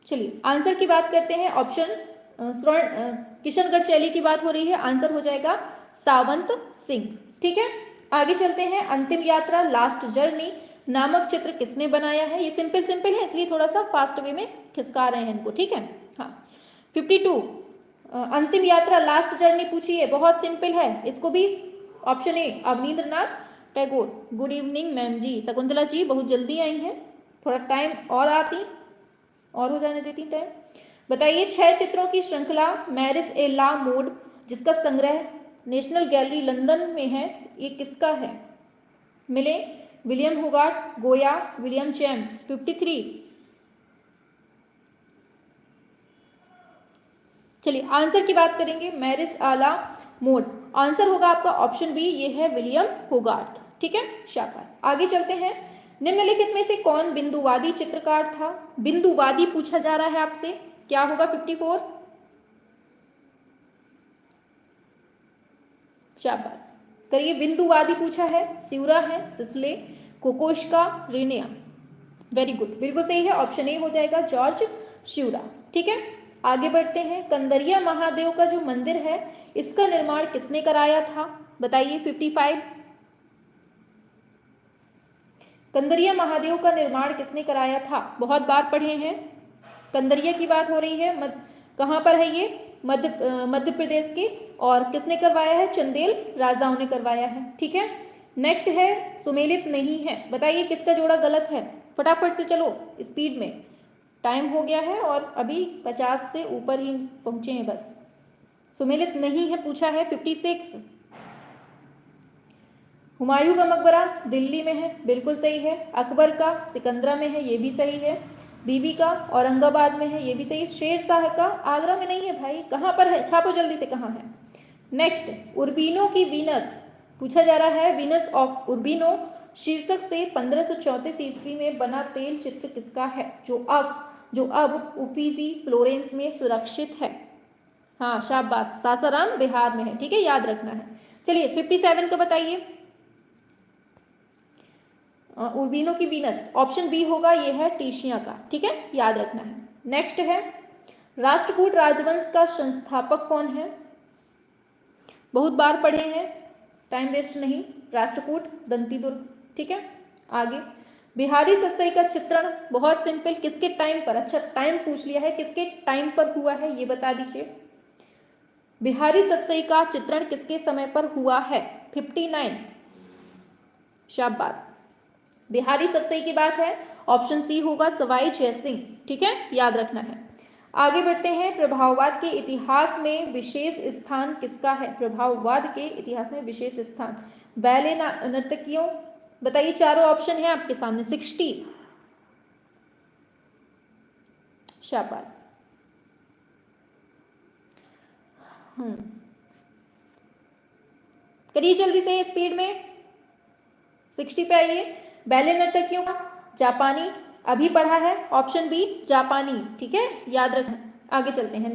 चलिए आंसर की बात करते हैं। ऑप्शन स्वर्ण किशनगढ़ शैली की बात हो रही है, आंसर हो जाएगा सावंत सिंह, ठीक है। आगे चलते हैं। अंतिम यात्रा लास्ट जर्नी नामक चित्र किसने बनाया है, ये सिंपल सिंपल है इसलिए थोड़ा सा फास्ट वे में खिसका रहे हैं इनको, ठीक है। हाँ 52 अंतिम यात्रा लास्ट जर्नी पूछी है, बहुत सिंपल है, इसको भी option A Abanindranath Tagore. Good evening ma'am ji, Shakuntala ji बहुत जल्दी आई हैं, थोड़ा टाइम और आती और हो जाने देती टाइम। बताइए 6 चित्रों की श्रृंखला मैरिज ए ला मोड जिसका संग्रह नेशनल गैलरी लंदन में है, ये किसका है, मिले विलियम होगार्ट, गोया, विलियम जेम्स। 53। चलिए आंसर की बात करेंगे। मैरिज आला मोड आंसर होगा आपका ऑप्शन बी, ये है विलियम होगार्थ, ठीक है, शाबाश। आगे चलते हैं। निम्नलिखित में से कौन बिंदुवादी चित्रकार था, बिंदुवादी पूछा जा रहा है आपसे, क्या होगा 54। शाबाश करिए, बिंदुवादी पूछा है, स्यूरा है, सिसले, कोकोश्का, रेनिया। वेरी गुड, बिल्कुल सही है, ऑप्शन ए हो जाएगा जॉर्ज स्यूरा, ठीक है। आगे बढ़ते हैं। कंदरिया महादेव का जो मंदिर है इसका निर्माण किसने कराया था, बताइए। 55। कंदरिया महादेव का निर्माण किसने कराया था, बहुत बार पढ़े हैं, कंदरिया की बात हो रही है, कहाँ पर है ये, मध्य प्रदेश की, और किसने करवाया है, चंदेल राजाओं ने करवाया है, ठीक है। नेक्स्ट है सुमेलित नहीं है, बताइए किसका जोड़ा गलत है, फटाफट से चलो स्पीड में, टाइम हो गया है और अभी 50 से ऊपर ही पहुंचे हैं बस। सुमेलित नहीं है पूछा है 56। हुमायूं का मकबरा दिल्ली में है, बिल्कुल सही है। अकबर का सिकंदरा में है, ये भी सही है। बीबी का औरंगाबाद में है, ये भी सही। शेर शाह का आगरा में नहीं है भाई, कहाँ पर है, छापो जल्दी से कहाँ है। नेक्स्ट उर्बीनो की वीनस पूछा जा रहा है, वीनस ऑफ उर्बीनो शीर्षक से 1534 ईस्वी में बना तेल चित्र किसका है, जो अब उफीजी फ्लोरेंस में सुरक्षित है। हाँ शाबाश, सासाराम बिहार में है, ठीक है, याद रखना है। चलिए 57 का बताइए। उर्बीनो की वीनस ऑप्शन बी होगा, ये है टीशिया का, ठीक है, याद रखना है। नेक्स्ट है राष्ट्रकूट राजवंश का संस्थापक कौन है, बहुत बार पढ़े हैं, टाइम वेस्ट नहीं, राष्ट्रकूट दंतीदुर्ग, ठीक है। आगे बिहारी सतसई का चित्रण बहुत सिंपल, किसके टाइम पर, अच्छा टाइम पूछ लिया है, किसके टाइम पर हुआ है ये बता दीजिए। बिहारी सतसई का चित्रण किसके समय पर हुआ है, 59। शाबाश, बिहारी सतसई की बात है, ऑप्शन सी होगा सवाई जयसिंह, ठीक है, याद रखना है। आगे बढ़ते हैं। प्रभाववाद के इतिहास में विशेष स्थान किसका है, प्रभाववाद के इतिहास में विशेष स्थान बैले नर्तकियों, बताइए, चारों ऑप्शन है आपके सामने। 60। शाबाश, करिए जल्दी से स्पीड में, 60 पे आइए। बैले नर्तकियों का जापानी अभी पढ़ा है, ऑप्शन बी जापानी, ठीक है, याद रखना। आगे चलते हैं।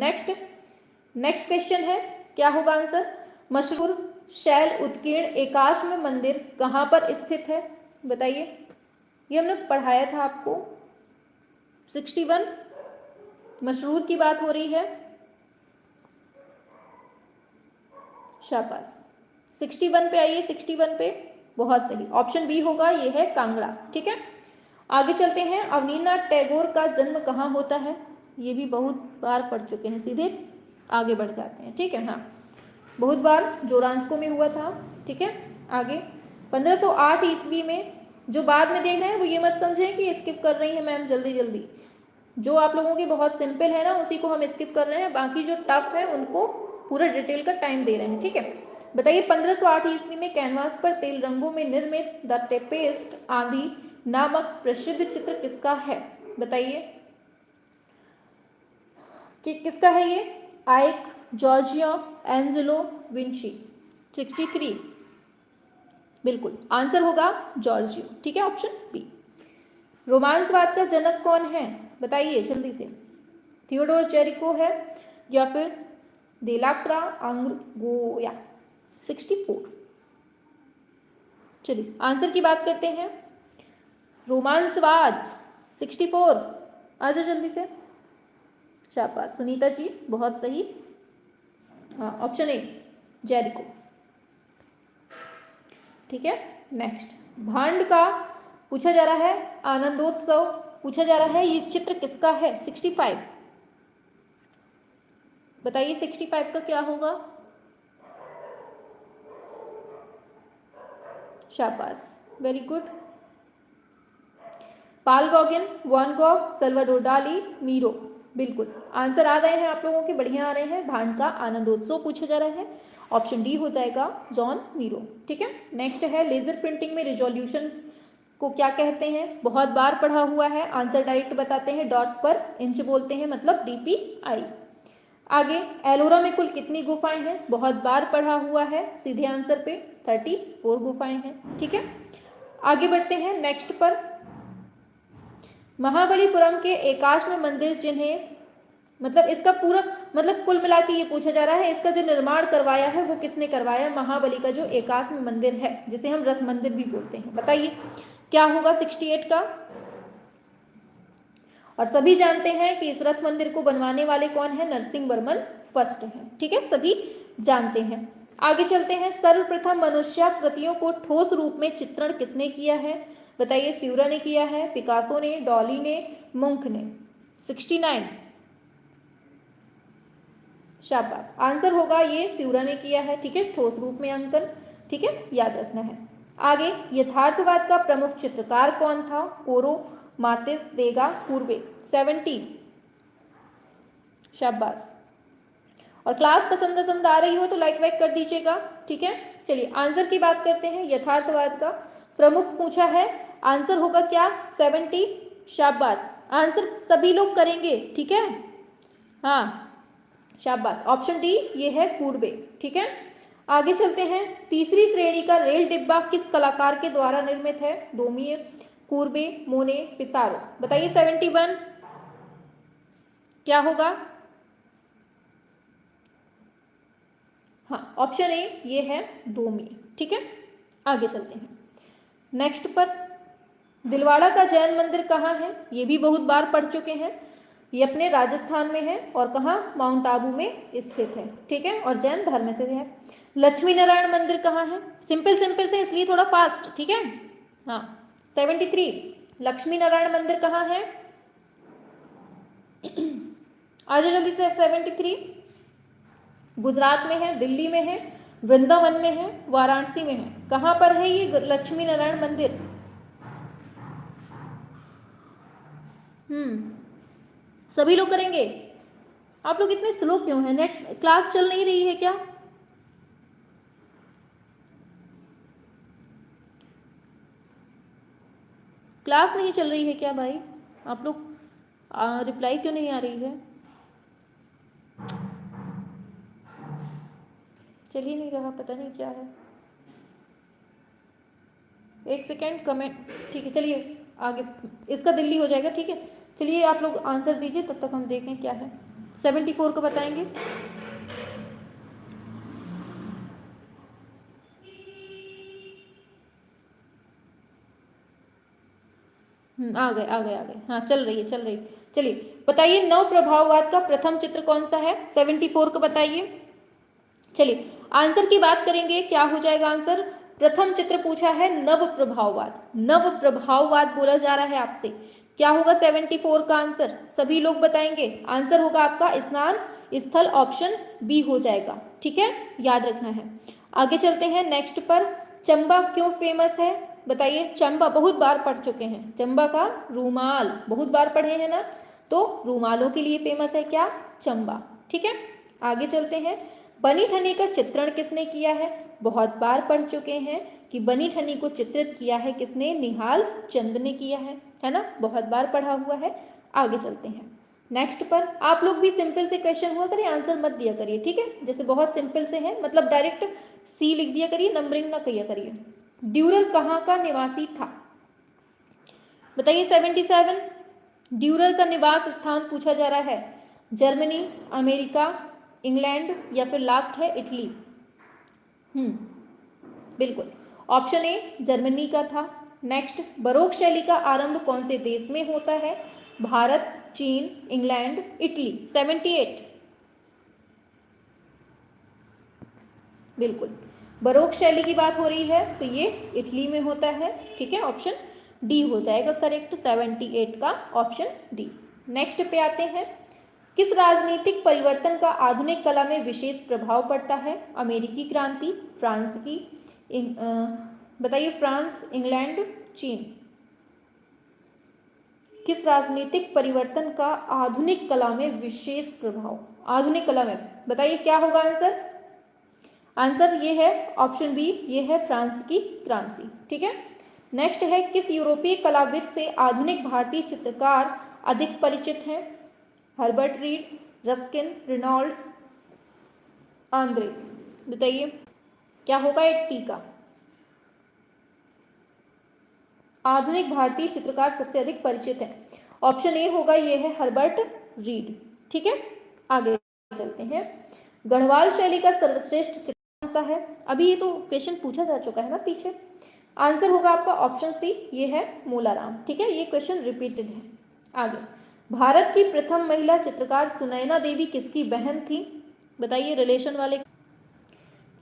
नेक्स्ट क्वेश्चन है, क्या होगा आंसर। मशहूर शैल उत्कीर्ण एकाश्म मंदिर कहाँ पर स्थित है, बताइए, ये हमने पढ़ाया था आपको। 61 मशहूर की बात हो रही है, शाबाश, 61 पे आइए, 61 पे, बहुत सही, ऑप्शन बी होगा, ये है कांगड़ा, ठीक है। आगे चलते हैं, अवनीन्द्रनाथ टैगोर का जन्म कहाँ होता है? ये भी बहुत बार पढ़ चुके हैं, सीधे आगे बढ़ जाते हैं। ठीक है, हाँ, बहुत बार जोरांस्को में हुआ था। ठीक है, आगे 1508 ईस्वी में। जो बाद में देख रहे हैं वो ये मत समझें कि स्किप कर रही है मैम जल्दी जल्दी, जो आप लोगों के बहुत सिंपल है ना उसी को हम स्किप कर रहे हैं, बाकी जो टफ है उनको पूरा डिटेल का टाइम दे रहे हैं। ठीक है, बताइए 1508 ईस्वी में कैनवास पर तेल रंगों में निर्मित द टेपेस्ट आंधी नामक प्रसिद्ध चित्र किसका है? बताइए कि किसका है ये? आइक, जॉर्जियो, एंजेलो विंची। 63 बिल्कुल आंसर होगा जॉर्जियो। ठीक है, ऑप्शन बी। रोमांसवाद का जनक कौन है? बताइए जल्दी से। थियोडोर जेरिको है या फिर देलाक्रा आंग्रोया? 64। चलिए आंसर की बात करते हैं। रोमांसवाद 64, आ जाओ जल्दी से। शाबाश सुनीता जी, बहुत सही। हाँ, ऑप्शन ए जेरिको। ठीक है, नेक्स्ट भांड का पूछा जा रहा है, आनंदोत्सव पूछा जा रहा है, ये चित्र किसका है? 65 बताइए 65 का क्या होगा? शाबाश, वेरी गुड। पाल गॉगिन, वैन गॉग, सल्वाडोर डाली, मीरो। बिल्कुल आंसर आ रहे हैं आप लोगों के, बढ़िया आ रहे हैं। भांड का आनंदोत्सव पूछा जा रहा है, ऑप्शन डी हो जाएगा, जॉन मीरो। ठीक है, नेक्स्ट है लेजर प्रिंटिंग में रिजोल्यूशन को क्या कहते हैं? बहुत बार पढ़ा हुआ है, आंसर डायरेक्ट बताते हैं, डॉट पर इंच बोलते हैं, मतलब DPI। आगे एलोरा में कुल कितनी गुफाएं हैं? बहुत बार पढ़ा हुआ है, सीधे आंसर पे 34 गुफाएं हैं। ठीक है, आगे बढ़ते हैं नेक्स्ट पर। महाबलीपुरम के एकाश्म मंदिर जिन्हें, मतलब इसका पूरा मतलब कुल मिला के ये पूछा जा रहा है, इसका जो निर्माण करवाया है वो किसने करवाया? महाबली का जो एकाश्म मंदिर है, जिसे हम रथ मंदिर भी बोलते हैं, बताइए क्या होगा 68 का? और सभी जानते हैं कि इस रथ मंदिर को बनवाने वाले कौन है? नरसिंह वर्मन फर्स्ट है। ठीक है, सभी जानते हैं। आगे चलते हैं, सर्वप्रथम मनुष्याकृतियों को ठोस रूप में चित्रण किसने किया है? बताइए, स्यूरा ने किया है, पिकासो ने, डॉली ने, मुंक ने? 69 शाबाश, आंसर होगा ये स्यूरा ने किया है। ठीक है, ठोस रूप में अंकन। ठीक है, याद रखना है। आगे यथार्थवाद का प्रमुख चित्रकार कौन था? कोरो, मातिस, देगा, पूर्वे? 70 शाबाश। और क्लास पसंद आ रही हो तो लाइक वाइक कर दीजिएगा। ठीक है, चलिए आंसर की बात करते हैं। यथार्थवाद का प्रमुख पूछा है, आंसर होगा क्या? 70 शाबाश, आंसर सभी लोग करेंगे। ठीक है, हाँ शाबाश, ऑप्शन डी ये है, पूर्वे। ठीक है, आगे चलते हैं। तीसरी श्रेणी का रेल डिब्बा किस कलाकार के द्वारा निर्मित है? डोमिए, कूर्बे, मोने, पिसारो? बताइए 71 क्या होगा? हाँ, ऑप्शन ए ये है, डोमिए। ठीक है, आगे चलते हैं नेक्स्ट पर। दिलवाड़ा का जैन मंदिर कहाँ है? ये भी बहुत बार पढ़ चुके हैं। ये अपने राजस्थान में है और कहाँ? माउंट आबू में स्थित है। ठीक है, और जैन धर्म से है। लक्ष्मी नारायण मंदिर कहाँ है? सिंपल सिंपल से इसलिए थोड़ा फास्ट। ठीक है, हाँ 73 लक्ष्मी नारायण मंदिर कहाँ है? आ जाओ जल्दी से। 73 गुजरात में है, दिल्ली में है, वृंदावन में है, वाराणसी में है? कहाँ पर है ये लक्ष्मी नारायण मंदिर? सभी लोग करेंगे? आप लोग इतने स्लो क्यों हैं? नेट क्लास चल नहीं रही है क्या? क्लास नहीं चल रही है क्या भाई? आप लोग रिप्लाई क्यों नहीं आ रही है? चल ही नहीं रहा, पता नहीं क्या है। एक सेकेंड, कमेंट। ठीक है, चलिए आगे, इसका दिल्ली हो जाएगा। ठीक है, चलिए आप लोग आंसर दीजिए, तब तक हम देखें क्या है। 74 को बताएंगे। आ गए। हाँ चल रही। चलिए बताइए, नव प्रभाववाद का प्रथम चित्र कौन सा है? 74 को बताइए। चलिए आंसर की बात करेंगे, क्या हो जाएगा आंसर? प्रथम चित्र पूछा है नव प्रभाववाद, नव प्रभाववाद बोला जा रहा है आपसे। क्या होगा 74 का आंसर? सभी लोग बताएंगे। आंसर होगा आपका स्नान स्थल, ऑप्शन बी हो जाएगा। ठीक है, याद रखना है। आगे चलते हैं नेक्स्ट पर। चंबा क्यों फेमस है? बताइए। चंबा बहुत बार पढ़ चुके हैं। चंबा का रूमाल बहुत बार पढ़े हैं ना, तो रूमालों के लिए फेमस है क्या? चंबा। ठीक है, आगे चलते हैं। बनी ठनी का चित्रण किसने किया है? बहुत बार पढ़ चुके हैं कि बनी ठनी को चित्रित किया है किसने? निहाल चंद ने किया है ना, बहुत बार पढ़ा हुआ है। आगे चलते हैं नेक्स्ट पर। आप लोग भी सिंपल से क्वेश्चन हुआ करिए, आंसर मत दिया करिए। ठीक है, जैसे बहुत सिंपल से है, मतलब डायरेक्ट सी लिख दिया करिए, नंबरिंग ना किया करिए। ड्यूरर कहाँ का निवासी था? बताइए 77। ड्यूरर का निवास स्थान पूछा जा रहा है। जर्मनी, अमेरिका, इंग्लैंड या फिर लास्ट है इटली। बिल्कुल, ऑप्शन ए जर्मनी का था। नेक्स्ट, बरोक शैली का आरंभ कौन से देश में होता है? भारत, चीन, इंग्लैंड, इटली। 78। बिल्कुल, बरोक शैली की बात हो रही है तो ये इटली में होता है। ठीक है, ऑप्शन डी हो जाएगा करेक्ट, 78 का ऑप्शन डी। नेक्स्ट पे आते हैं। किस राजनीतिक परिवर्तन का आधुनिक कला में विशेष प्रभाव पड़ता है? अमेरिकी क्रांति, फ्रांस की, बताइए फ्रांस, इंग्लैंड, चीन। किस राजनीतिक परिवर्तन का आधुनिक कला में विशेष प्रभाव? आधुनिक कला में बताइए क्या होगा आंसर? आंसर ये है ऑप्शन बी, ये है फ्रांस की क्रांति। ठीक है, नेक्स्ट है। किस यूरोपीय कलाविद से आधुनिक भारतीय चित्रकार अधिक परिचित हैं? Herbert read, Ruskin, Reynolds, Andre. बताइए क्या होगा 80 का? आधुनिक भारतीय चित्रकार सबसे अधिक परिचित है, ऑप्शन ए होगा, ये है हर्बर्ट रीड। ठीक है, आगे चलते हैं। गढ़वाल शैली का सर्वश्रेष्ठ चित्र कौन सा है? अभी ये तो क्वेश्चन पूछा जा चुका है ना पीछे। आंसर होगा आपका ऑप्शन सी, ये है मूलाराम। ठीक है, ये क्वेश्चन रिपीटेड है। आगे, भारत की प्रथम महिला चित्रकार सुनैना देवी किसकी बहन थी? बताइए रिलेशन वाले,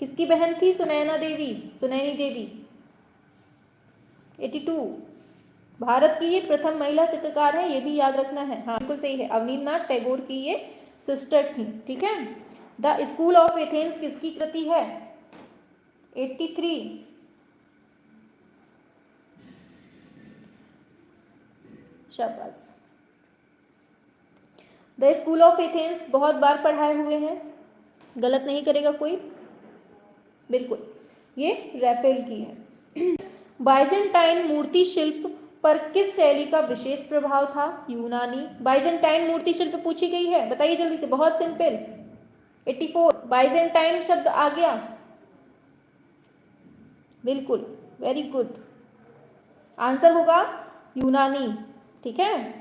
किसकी बहन थी सुनैना देवी? सुनैनी देवी। 82। भारत की ये प्रथम महिला चित्रकार है, ये भी याद रखना है। हाँ बिल्कुल सही है, अवनींद्रनाथ टैगोर की ये सिस्टर थी। ठीक है, द स्कूल ऑफ एथेंस किसकी कृति है? 83। शाबाश। द स्कूल ऑफ एथेंस बहुत बार पढ़ाए हुए हैं, गलत नहीं करेगा कोई। बिल्कुल, ये रैफेल की है। बाइजेंटाइन मूर्ति शिल्प पर किस शैली का विशेष प्रभाव था? यूनानी। बाइजेंटाइन मूर्ति शिल्प पूछी गई है, बताइए जल्दी से, बहुत सिंपल। 84। बाइजेंटाइन शब्द आ गया? बिल्कुल, वेरी गुड, आंसर होगा यूनानी। ठीक है,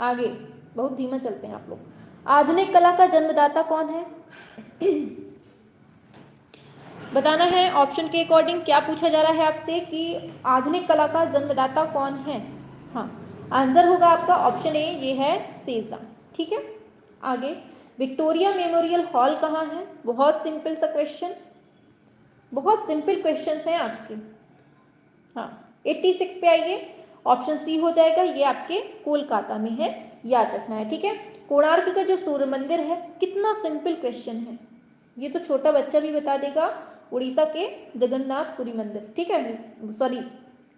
आगे बहुत धीमा चलते हैं आप लोग। आधुनिक कला का जन्मदाता कौन है? बताना है ऑप्शन के अकॉर्डिंग। क्या पूछा जा रहा है आपसे कि आधुनिक कला का जन्मदाता कौन है? हाँ, आंसर होगा आपका ऑप्शन ए, ये है सेजान। ठीक है, आगे, विक्टोरिया मेमोरियल हॉल कहाँ है? बहुत सिंपल सा क्वेश्चन, बहुत सिंपल क्वेश्चन हैं आज के। हाँ, 86 पे आइए, ऑप्शन सी हो जाएगा, ये आपके कोलकाता में है, याद रखना है। ठीक है, कोणार्क का जो सूर्य मंदिर है, कितना सिंपल क्वेश्चन है, ये तो छोटा बच्चा भी बता देगा। उड़ीसा के जगन्नाथपुरी मंदिर। ठीक है, सॉरी,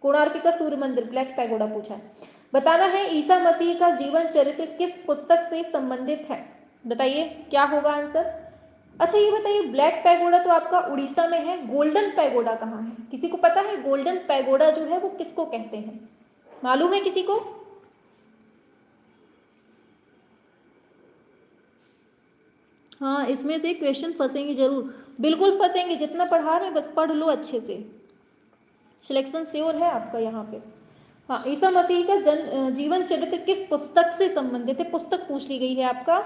कोणार्क का सूर्य मंदिर, ब्लैक पैगोडा पूछा है। बताना है ईसा मसीह का जीवन चरित्र किस पुस्तक से संबंधित है? बताइए क्या होगा आंसर? अच्छा ये बताइए, ब्लैक पैगोडा तो आपका उड़ीसा में है, गोल्डन पैगोडा कहाँ है? किसी को पता है गोल्डन पैगोडा जो है वो किसको कहते हैं? मालूम है किसी को? हाँ, इसमें से क्वेश्चन फंसेंगे जरूर, बिल्कुल फंसेंगे, जितना पढ़ा रहे हैं बस पढ़ लो अच्छे से, सिलेक्शन श्योर है आपका यहाँ पे। हाँ, ईसा मसीह का जीवन चरित्र किस पुस्तक से संबंधित है? पुस्तक पूछ ली गई है आपका,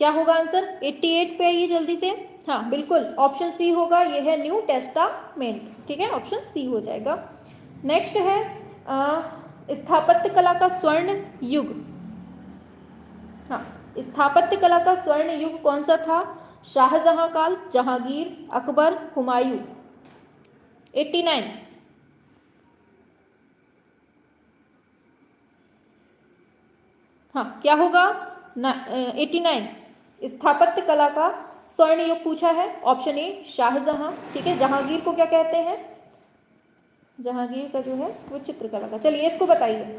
क्या होगा आंसर? 88 पे आइए जल्दी से। हाँ बिल्कुल, ऑप्शन सी होगा, ये है न्यू टेस्टामेंट। ठीक है, ऑप्शन सी हो जाएगा। नेक्स्ट है स्थापत्य कला का स्वर्ण युग। हाँ, स्थापत्य कला का स्वर्ण युग कौन सा था? शाहजहां काल, जहांगीर, अकबर, हुमायूं। 89। हाँ, क्या होगा? 89। स्थापत्य कला का स्वर्ण युग पूछा है। Option A Shahjahan. ठीक है, जहांगीर को क्या कहते हैं? जहांगीर का जो है वो चित्रकला का। चलिए इसको बताइए,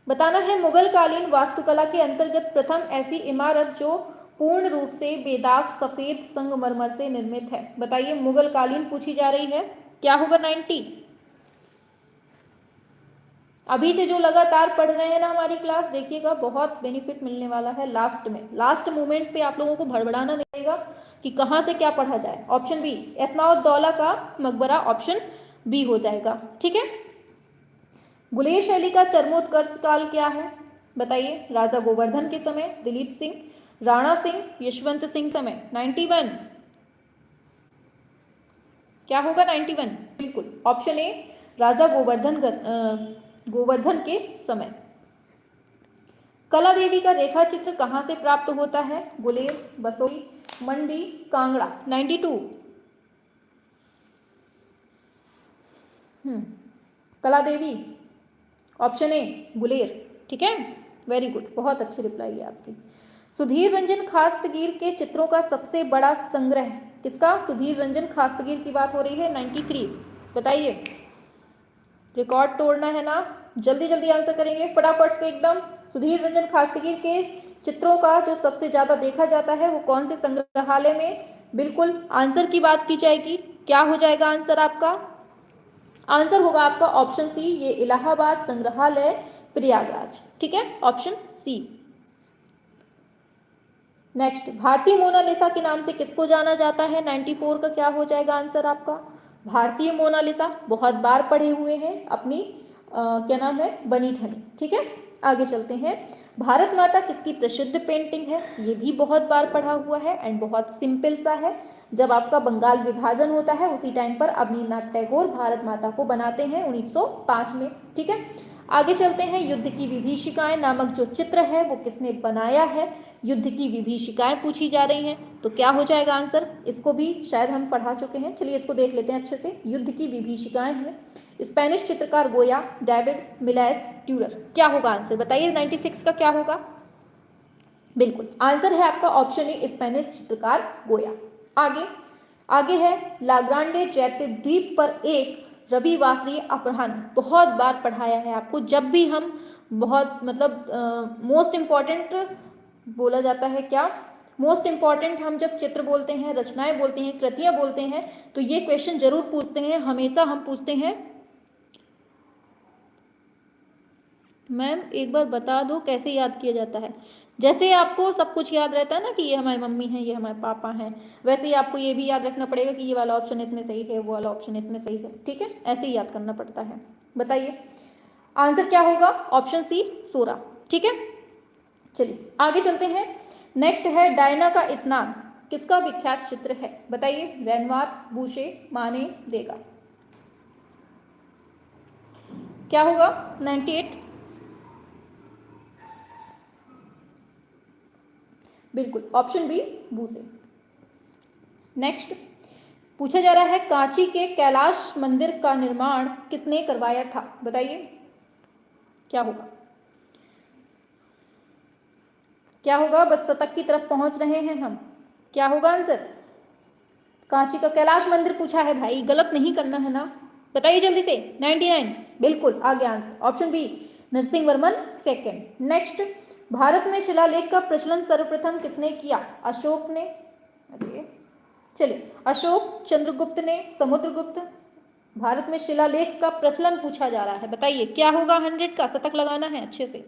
बताना है मुगल कालीन वास्तुकला के अंतर्गत प्रथम ऐसी इमारत जो पूर्ण रूप से बेदाग सफेद संगमरमर से निर्मित है। बताइए, मुगल कालीन पूछी जा रही है। क्या होगा? 90। अभी से जो लगातार पढ़ रहे हैं ना हमारी क्लास, देखिएगा बहुत बेनिफिट मिलने वाला है। लास्ट में, लास्ट मोमेंट पे आप लोगों को भड़बड़ाना नहीं रहेगा कि कहाँ से क्या पढ़ा जाए। ऑप्शन बी, एतमाउद्दौला का मकबरा, ऑप्शन बी हो जाएगा। ठीक है। गुलेर शैली का चरमोत्कर्ष काल क्या है? बताइए, राजा गोवर्धन के समय, दिलीप सिंह, राणा सिंह, यशवंत सिंह समय। 91। क्या होगा? 91। बिल्कुल, ऑप्शन ए राजा गोवर्धन के समय। कला देवी का रेखा चित्र कहां से प्राप्त होता है? गुलेर, बसोई, मंडी, कांगड़ा। 92। कला देवी, ऑप्शन ए गुलेर। ठीक है, वेरी गुड, बहुत अच्छी रिप्लाई है आपकी। सुधीर रंजन खास्तगीर के चित्रों का सबसे बड़ा संग्रह किसका? सुधीर रंजन खास्तगीर की बात हो रही है। 93। बताइए, रिकॉर्ड तोड़ना है ना, जल्दी जल्दी आंसर करेंगे फटाफट से एकदम। सुधीर रंजन खास्तगीर के चित्रों का जो सबसे ज्यादा देखा जाता है वो कौन से संग्रहालय में? बिल्कुल, आंसर की बात की जाएगी। क्या हो जाएगा आंसर आपका? आंसर होगा आपका ऑप्शन सी, ये इलाहाबाद संग्रहालय प्रयागराज। ठीक है, ऑप्शन सी। नेक्स्ट, भारतीय मोनालिसा के नाम से किसको जाना जाता है? 94 का क्या हो जाएगा आंसर आपका? भारतीय मोनालिसा, बहुत बार पढ़े हुए हैं अपनी क्या नाम है, बनी ठनी। ठीक है, आगे चलते हैं। भारत माता किसकी प्रसिद्ध पेंटिंग है? ये भी बहुत बार पढ़ा हुआ है एंड बहुत सिंपल सा है। जब आपका बंगाल विभाजन होता है उसी टाइम पर अवनींद्रनाथ टैगोर भारत माता को बनाते हैं 1905 में। ठीक है, आगे चलते हैं। युद्ध की विभीषिकाएं नामक जो चित्र है वो किसने बनाया है? युद्ध की विभीषिकाएं पूछी जा रही हैं, तो क्या हो जाएगा आंसर? इसको भी शायद हम पढ़ा चुके हैं, चलिए इसको देख लेते हैं अच्छे से। युद्ध की विभीषिकाएं हैं, स्पेनिश चित्रकार गोया, डेविड मिलेस ट्यूरर। क्या होगा आंसर? बताइए, 96 का क्या होगा? बिल्कुल, आंसर है आपका ऑप्शन ए, स्पेनिश चित्रकार गोया। आगे आगे है, लाग्रांडे जैते द्वीप पर एक रविवासरीय अपराह्न। बहुत बार पढ़ाया है आपको, जब भी हम बहुत मतलब मोस्ट इंपॉर्टेंट बोला जाता है, क्या मोस्ट इंपॉर्टेंट, हम जब चित्र बोलते हैं, रचनाएं बोलते हैं, कृतियां बोलते हैं, तो ये क्वेश्चन जरूर पूछते हैं, हमेशा हम पूछते हैं। मैम एक बार बता दो कैसे याद किया जाता है? जैसे आपको सब कुछ याद रहता है ना कि ये हमारी मम्मी है, ये हमारे पापा हैं, वैसे ही आपको ये भी याद रखना पड़ेगा कि ये वाला ऑप्शन इसमें सही है, वो वाला ऑप्शन इसमें सही है। ठीक है, ऐसे ही याद करना पड़ता है। बताइए आंसर क्या होगा? Option C, 16। ठीक है, चलिए आगे चलते हैं। नेक्स्ट है, डायना का स्नान किसका विख्यात चित्र है? बताइए, रेनवार, बूशे, माने, देगा। क्या होगा? 98। बिल्कुल, ऑप्शन बी, बूसे। नेक्स्ट पूछा जा रहा है, कांची के कैलाश मंदिर का निर्माण किसने करवाया था? बताइए क्या होगा? क्या होगा? बस शतक की तरफ पहुंच रहे हैं हम। क्या होगा आंसर? कांची का कैलाश मंदिर पूछा है भाई, गलत नहीं करना है ना, बताइए जल्दी से। 99। बिल्कुल, आगे answer option B, Narasimha Varman second. Next, Bharat में शिलालेख का प्रचलन सर्वप्रथम किसने किया? अशोक ने, अरे चलिए, अशोक, चंद्रगुप्त ने, समुद्रगुप्त। भारत में शिलालेख का प्रचलन पूछा जा रहा है, बताइए क्या होगा? 100 का शतक लगाना है अच्छे से,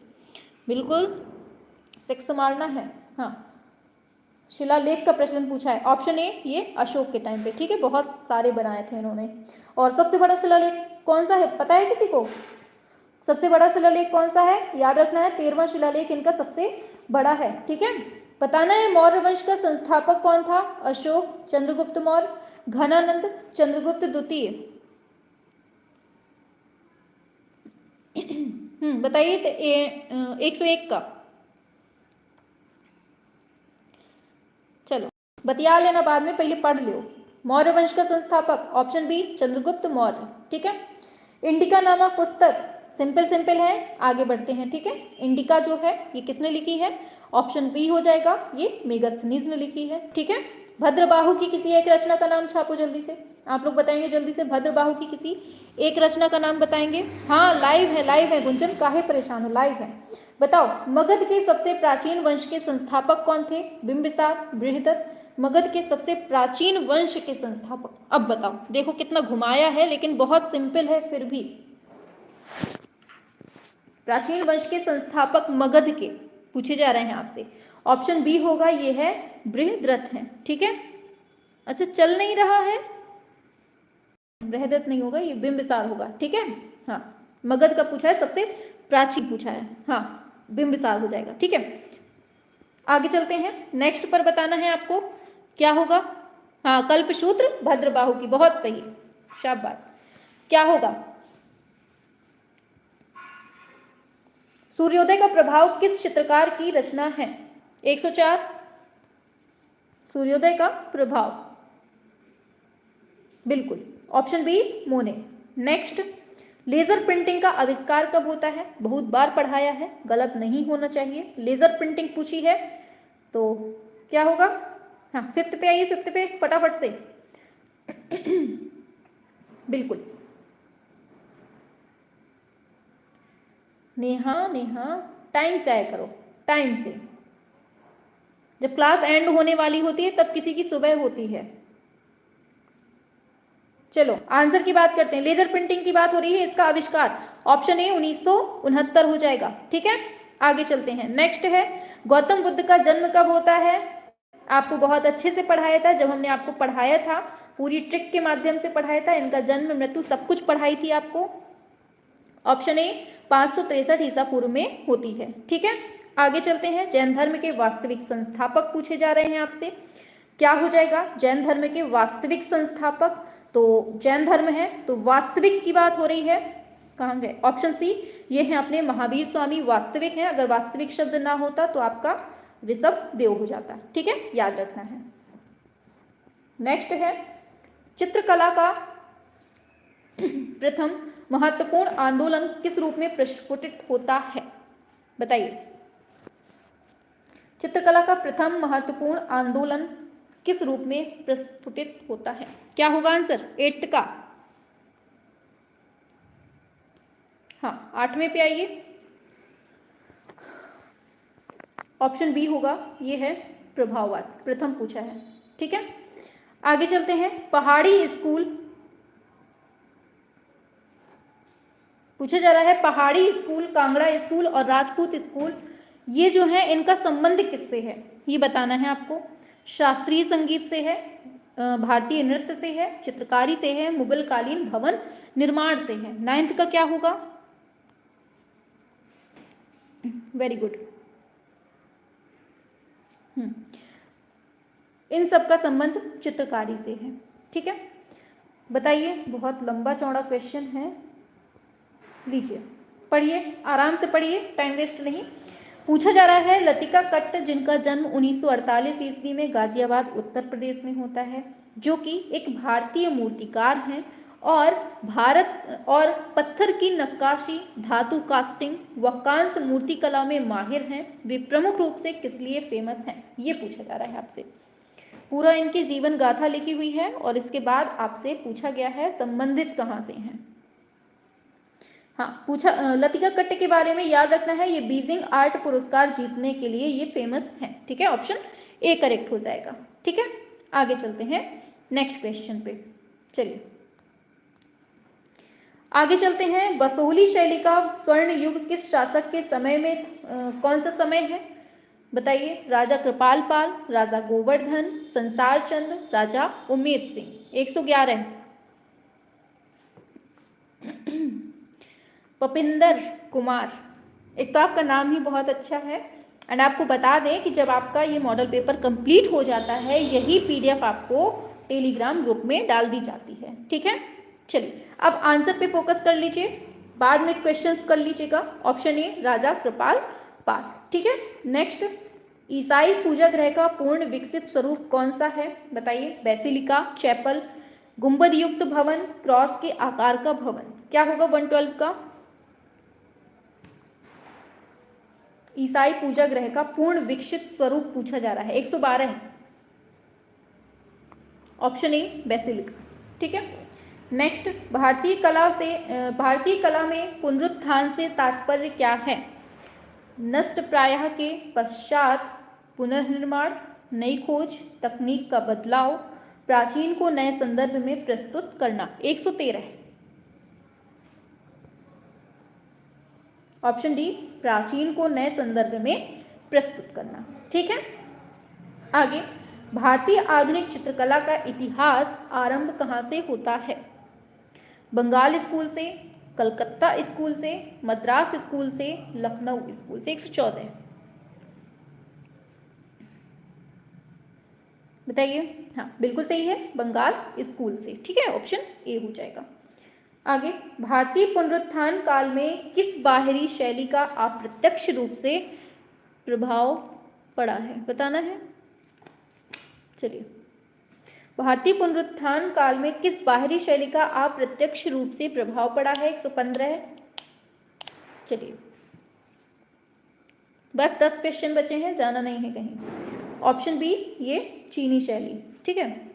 बिल्कुल 6 मारना है। हाँ, शिलालेख का प्रचलन पूछा है, ऑप्शन ए, ये अशोक के टाइम पे। ठीक है, बहुत सारे बनाए थे इन्होंने। और सबसे बड़ा शिलालेख कौन सा है, पता है किसी को? सबसे बड़ा शिलालेख कौन सा है? याद रखना है, 13वां शिलालेख इनका सबसे बड़ा है। ठीक है, बताना है मौर्य वंश का संस्थापक कौन था? अशोक, चंद्रगुप्त मौर्य, घनानंद, चंद्रगुप्त द्वितीय। बताइए 101 का। चलो बतिया लेना बाद में, पहले पढ़ लो। मौर्य वंश का संस्थापक ऑप्शन बी चंद्रगुप्त मौर्य, ठीक है। इंडिका नामक पुस्तक सिंपल सिंपल है, आगे बढ़ते हैं, ठीक है। इंडिका जो है ये किसने लिखी है, ऑप्शन बी हो जाएगा, ये मेगास्थनीज ने लिखी है, ठीक है। भद्रबाहु की किसी एक रचना का नाम छापो जल्दी से, आप लोग बताएंगे जल्दी से, भद्रबाहु की किसी एक रचना का नाम बताएंगे। हाँ लाइव है गुंजन, काहे परेशान हो, लाइव है। बताओ मगध के सबसे प्राचीन वंश के संस्थापक कौन थे, बिंबिसार, बृहदत्त। मगध के सबसे प्राचीन वंश के संस्थापक, अब बताओ, देखो कितना घुमाया है लेकिन बहुत सिंपल है फिर भी। प्राचीन वंश के संस्थापक मगध के पूछे जा रहे हैं आपसे, ऑप्शन बी होगा, ये है बृहद्रथ है, ठीक है। अच्छा चल नहीं रहा है, बृहदत्त नहीं होगा, ये बिंबिसार होगा, ठीक है। हाँ मगध का पूछा है, सबसे प्राचीन पूछा है, हाँ बिंबिसार हो जाएगा, ठीक है। आगे चलते हैं, नेक्स्ट पर बताना है आपको क्या होगा। हाँ कल्पसूत्र भद्रबाहु की, बहुत सही, शाबाश। क्या होगा, सूर्योदय का प्रभाव किस चित्रकार की रचना है, 104 सूर्योदय का प्रभाव, बिल्कुल ऑप्शन बी मोने। नेक्स्ट, लेजर प्रिंटिंग का आविष्कार कब होता है, बहुत बार पढ़ाया है, गलत नहीं होना चाहिए। लेजर प्रिंटिंग पूछी है तो क्या होगा, हाँ फिफ्थ पे आइए, फिफ्थ पे फटाफट से बिल्कुल नेहा, नेहा टाइम से आया करो, टाइम से, जब क्लास एंड होने वाली होती है तब किसी की सुबह होती है। चलो आंसर की बात करते हैं, लेजर प्रिंटिंग की बात हो रही है, इसका आविष्कार ऑप्शन ए 1969 हो जाएगा, ठीक है। आगे चलते हैं, नेक्स्ट है गौतम बुद्ध का जन्म कब होता है, आपको बहुत अच्छे से पढ़ाया था, जब हमने आपको पढ़ाया था पूरी ट्रिक के माध्यम से पढ़ाया था, इनका जन्म मृत्यु सब कुछ पढ़ाई थी आपको। ऑप्शन ए 563 ईसा पूर्व में होती है, ठीक है। आगे चलते हैं, जैन धर्म के वास्तविक संस्थापक पूछे जा रहे हैं आपसे, क्या हो जाएगा, जैन धर्म के वास्तविक संस्थापक, तो जैन धर्म है तो वास्तविक की बात हो रही है, कहाँ गए, ऑप्शन सी, ये है अपने महावीर स्वामी वास्तविक हैं, अगर वास्तविक शब्द ना होता तो आपका ऋषभ देव हो जाता, ठीक है, याद रखना है। नेक्स्ट है, चित्रकला का प्रथम महत्वपूर्ण आंदोलन किस रूप में प्रस्फुटित होता है, बताइए। चित्रकला का प्रथम महत्वपूर्ण आंदोलन किस रूप में प्रस्फुटित होता है, क्या होगा आंसर, 8th का, हाँ 8वें पे आइए, ऑप्शन बी होगा, ये है प्रभाववाद, प्रथम पूछा है, ठीक है। आगे चलते हैं, पहाड़ी स्कूल पूछा जा रहा है, पहाड़ी स्कूल, कांगड़ा स्कूल और राजपूत स्कूल, ये जो है इनका संबंध किससे है, ये बताना है आपको। शास्त्रीय संगीत से है, भारतीय नृत्य से है, चित्रकारी से है, मुगल कालीन भवन निर्माण से है। 9th का क्या होगा, वेरी गुड, इन सब का संबंध चित्रकारी से है, ठीक है। बताइए, बहुत लंबा चौड़ा क्वेश्चन है, लीजिए पढ़िए, आराम से पढ़िए, टाइम वेस्ट नहीं। पूछा जा रहा है, लतिका कट्ट जिनका जन्म 1948 ईस्वी में गाजियाबाद उत्तर प्रदेश में होता है, जो कि एक भारतीय मूर्तिकार हैं और भारत और पत्थर की नक्काशी, धातु कास्टिंग व कांस्य मूर्ति कला में माहिर हैं, वे प्रमुख रूप से किस लिए फेमस हैं, ये पूछा जा रहा है आपसे। पूरा इनकी जीवन गाथा लिखी हुई है और इसके बाद आपसे पूछा गया है संबंधित कहाँ से हैं। हाँ पूछा, लतिका कट्ट के बारे में याद रखना है, ये बीजिंग आर्ट पुरस्कार जीतने के लिए ये फेमस हैं, ठीक है, ऑप्शन ए करेक्ट हो जाएगा, ठीक है। आगे चलते हैं नेक्स्ट क्वेश्चन पे, चलिए आगे चलते हैं। बसोहली शैली का स्वर्ण युग किस शासक के समय में, कौन सा समय है, बताइए। राजा कृपाल पाल, राजा गोवर्धन, संसार चंद्र, राजा उम्मेद सिंह। 111 पपिंदर कुमार, एक तो आपका नाम ही बहुत अच्छा है, एंड आपको बता दें कि जब आपका ये मॉडल पेपर कंप्लीट हो जाता है, यही PDF आपको टेलीग्राम ग्रुप में डाल दी जाती है, ठीक है। चलिए अब आंसर पे फोकस कर लीजिए, बाद में क्वेश्चंस कर लीजिएगा। ऑप्शन ए राजा कृपाल पाल, ठीक है। नेक्स्ट, ईसाई पूजा गृह का पूर्ण विकसित स्वरूप कौन सा है? बताइए। बेसिलिका, चैपल, गुंबद युक्त भवन, क्रॉस के आकार का भवन। क्या होगा 112 का? ईसाई पूजा गृह का पूर्ण विकसित स्वरूप पूछा जा रहा है। 112 है। ऑप्शन ए बेसिलिका। ठीक है। नेक्स्ट, भारतीय कला में पुनरुत्थान से तात्पर्य क्या है? नष्ट प्रायः के पश्चात पुनर्निर्माण, नई खोज, तकनीक का बदलाव, प्राचीन को नए संदर्भ में प्रस्तुत करना। 113 है। ऑप्शन डी, प्राचीन को नए संदर्भ में प्रस्तुत करना। ठीक है। आगे, भारतीय आधुनिक चित्रकला का इतिहास आरंभ कहाँ से होता है? बंगाल स्कूल से, कलकत्ता स्कूल से, मद्रास स्कूल से, लखनऊ स्कूल से। 114 बताइए। हाँ बिल्कुल सही है, बंगाल स्कूल से। ठीक है, ऑप्शन ए हो जाएगा। आगे, भारतीय पुनरुत्थान काल में किस बाहरी शैली का अप्रत्यक्ष रूप से प्रभाव पड़ा है? बताना है। चलिए, भारतीय पुनरुत्थान काल में किस बाहरी शैली का अप्रत्यक्ष रूप से प्रभाव पड़ा है? 115 है। चलिए, बस 10 क्वेश्चन बचे हैं, जाना नहीं है कहीं। ऑप्शन बी, ये चीनी शैली। ठीक है,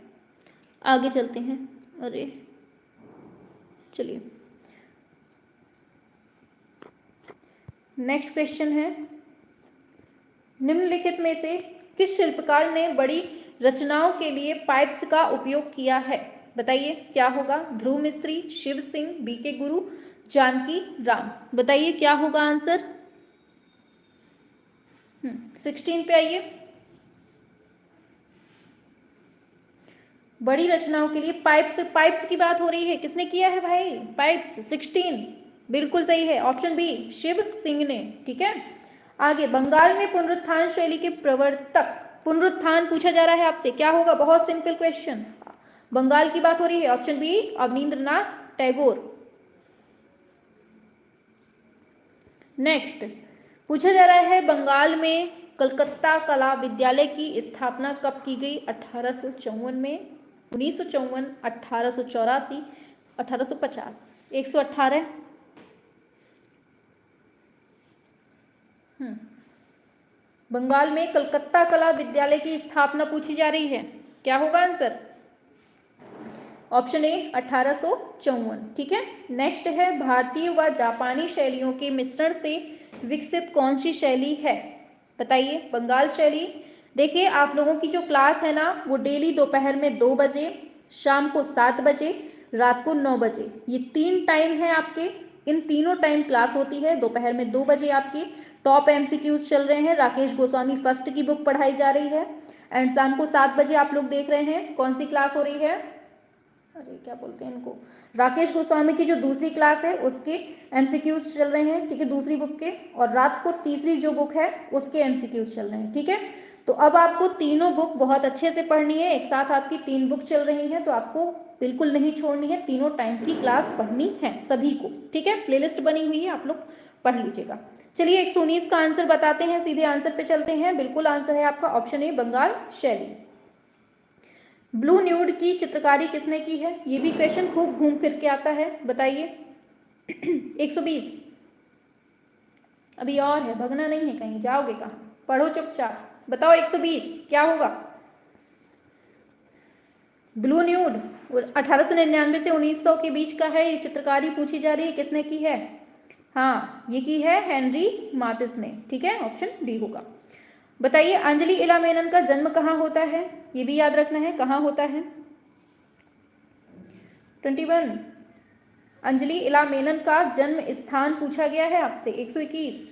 आगे चलते हैं। अरे चलिए, नेक्स्ट क्वेश्चन है, निम्नलिखित में से किस शिल्पकार ने बड़ी रचनाओं के लिए पाइप्स का उपयोग किया है? बताइए। क्या होगा? ध्रुव मिस्त्री, शिव सिंह, बीके गुरु, जानकी राम। बताइए क्या होगा आंसर। 16 पे आइए। बड़ी रचनाओं के लिए पाइप्स की बात हो रही है। किसने किया है भाई पाइप्स? 16 बिल्कुल सही है, ऑप्शन बी शिव सिंह ने। ठीक है। आगे, बंगाल में पुनरुत्थान शैली के प्रवर्तक, पुनरुत्थान पूछा जा रहा है आपसे, क्या होगा? बहुत सिंपल क्वेश्चन, बंगाल की बात हो रही है। Option B Abanindranath Tagore. Next, पूछा जा रहा है बंगाल में कलकत्ता कला विद्यालय की स्थापना कब की गई? 1854 में, 1954, 1884, 1850। 118। बंगाल में कलकत्ता कला विद्यालय की स्थापना पूछी जा रही है, क्या होगा आंसर? Option A 1854। ठीक है। नेक्स्ट है, भारतीय व जापानी शैलियों के मिश्रण से विकसित कौन सी शैली है? बताइए। बंगाल शैली। देखिए, आप लोगों की जो क्लास है ना, वो डेली दोपहर में 2 बजे, शाम को 7 बजे, रात को 9 बजे, ये 3 टाइम है आपके। इन तीनों टाइम क्लास होती है। दोपहर में 2 बजे आपकी टॉप एमसीक्यूज चल रहे हैं, राकेश गोस्वामी फर्स्ट की बुक पढ़ाई जा रही है। एंड शाम को 7 बजे आप लोग देख रहे हैं कौन सी क्लास हो रही है? अरे क्या बोलते हैं इनको, राकेश गोस्वामी की जो दूसरी क्लास है उसके एमसीक्यूज चल रहे हैं। ठीक है, दूसरी बुक के। और रात को तीसरी जो बुक है उसके एमसीक्यूज चल रहे हैं। ठीक है, तो अब आपको तीनों बुक बहुत अच्छे से पढ़नी है। एक साथ आपकी 3 बुक चल रही हैं, तो आपको बिल्कुल नहीं छोड़नी है, तीनों टाइम की क्लास पढ़नी है सभी को। ठीक है, प्लेलिस्ट बनी हुई है, आप लोग पढ़ लीजिएगा। चलिए, 119 का आंसर बताते हैं, सीधे आंसर पे चलते हैं। बिल्कुल आंसर है आपका ऑप्शन ए बंगाल शैली। ब्लू न्यूड की चित्रकारी किसने की है? ये भी क्वेश्चन खूब घूम फिर के आता है, बताइए। 120। अभी और है, भगना नहीं है कहीं, जाओगे कहाँ? पढ़ो चुपचाप, बताओ 120 क्या होगा? ब्लू न्यूड 1899 से 1900 के बीच का है। ये चित्रकारी पूछी जा रही है, किसने की है? हाँ, ये की है हेनरी मातिस ने। ठीक है, ऑप्शन डी होगा। बताइए, अंजलि इला मेनन का जन्म कहाँ होता है? ये भी याद रखना है, कहाँ होता है? 21। अंजलि इला मेनन का जन्म स्थान पूछा गया है आपसे। 121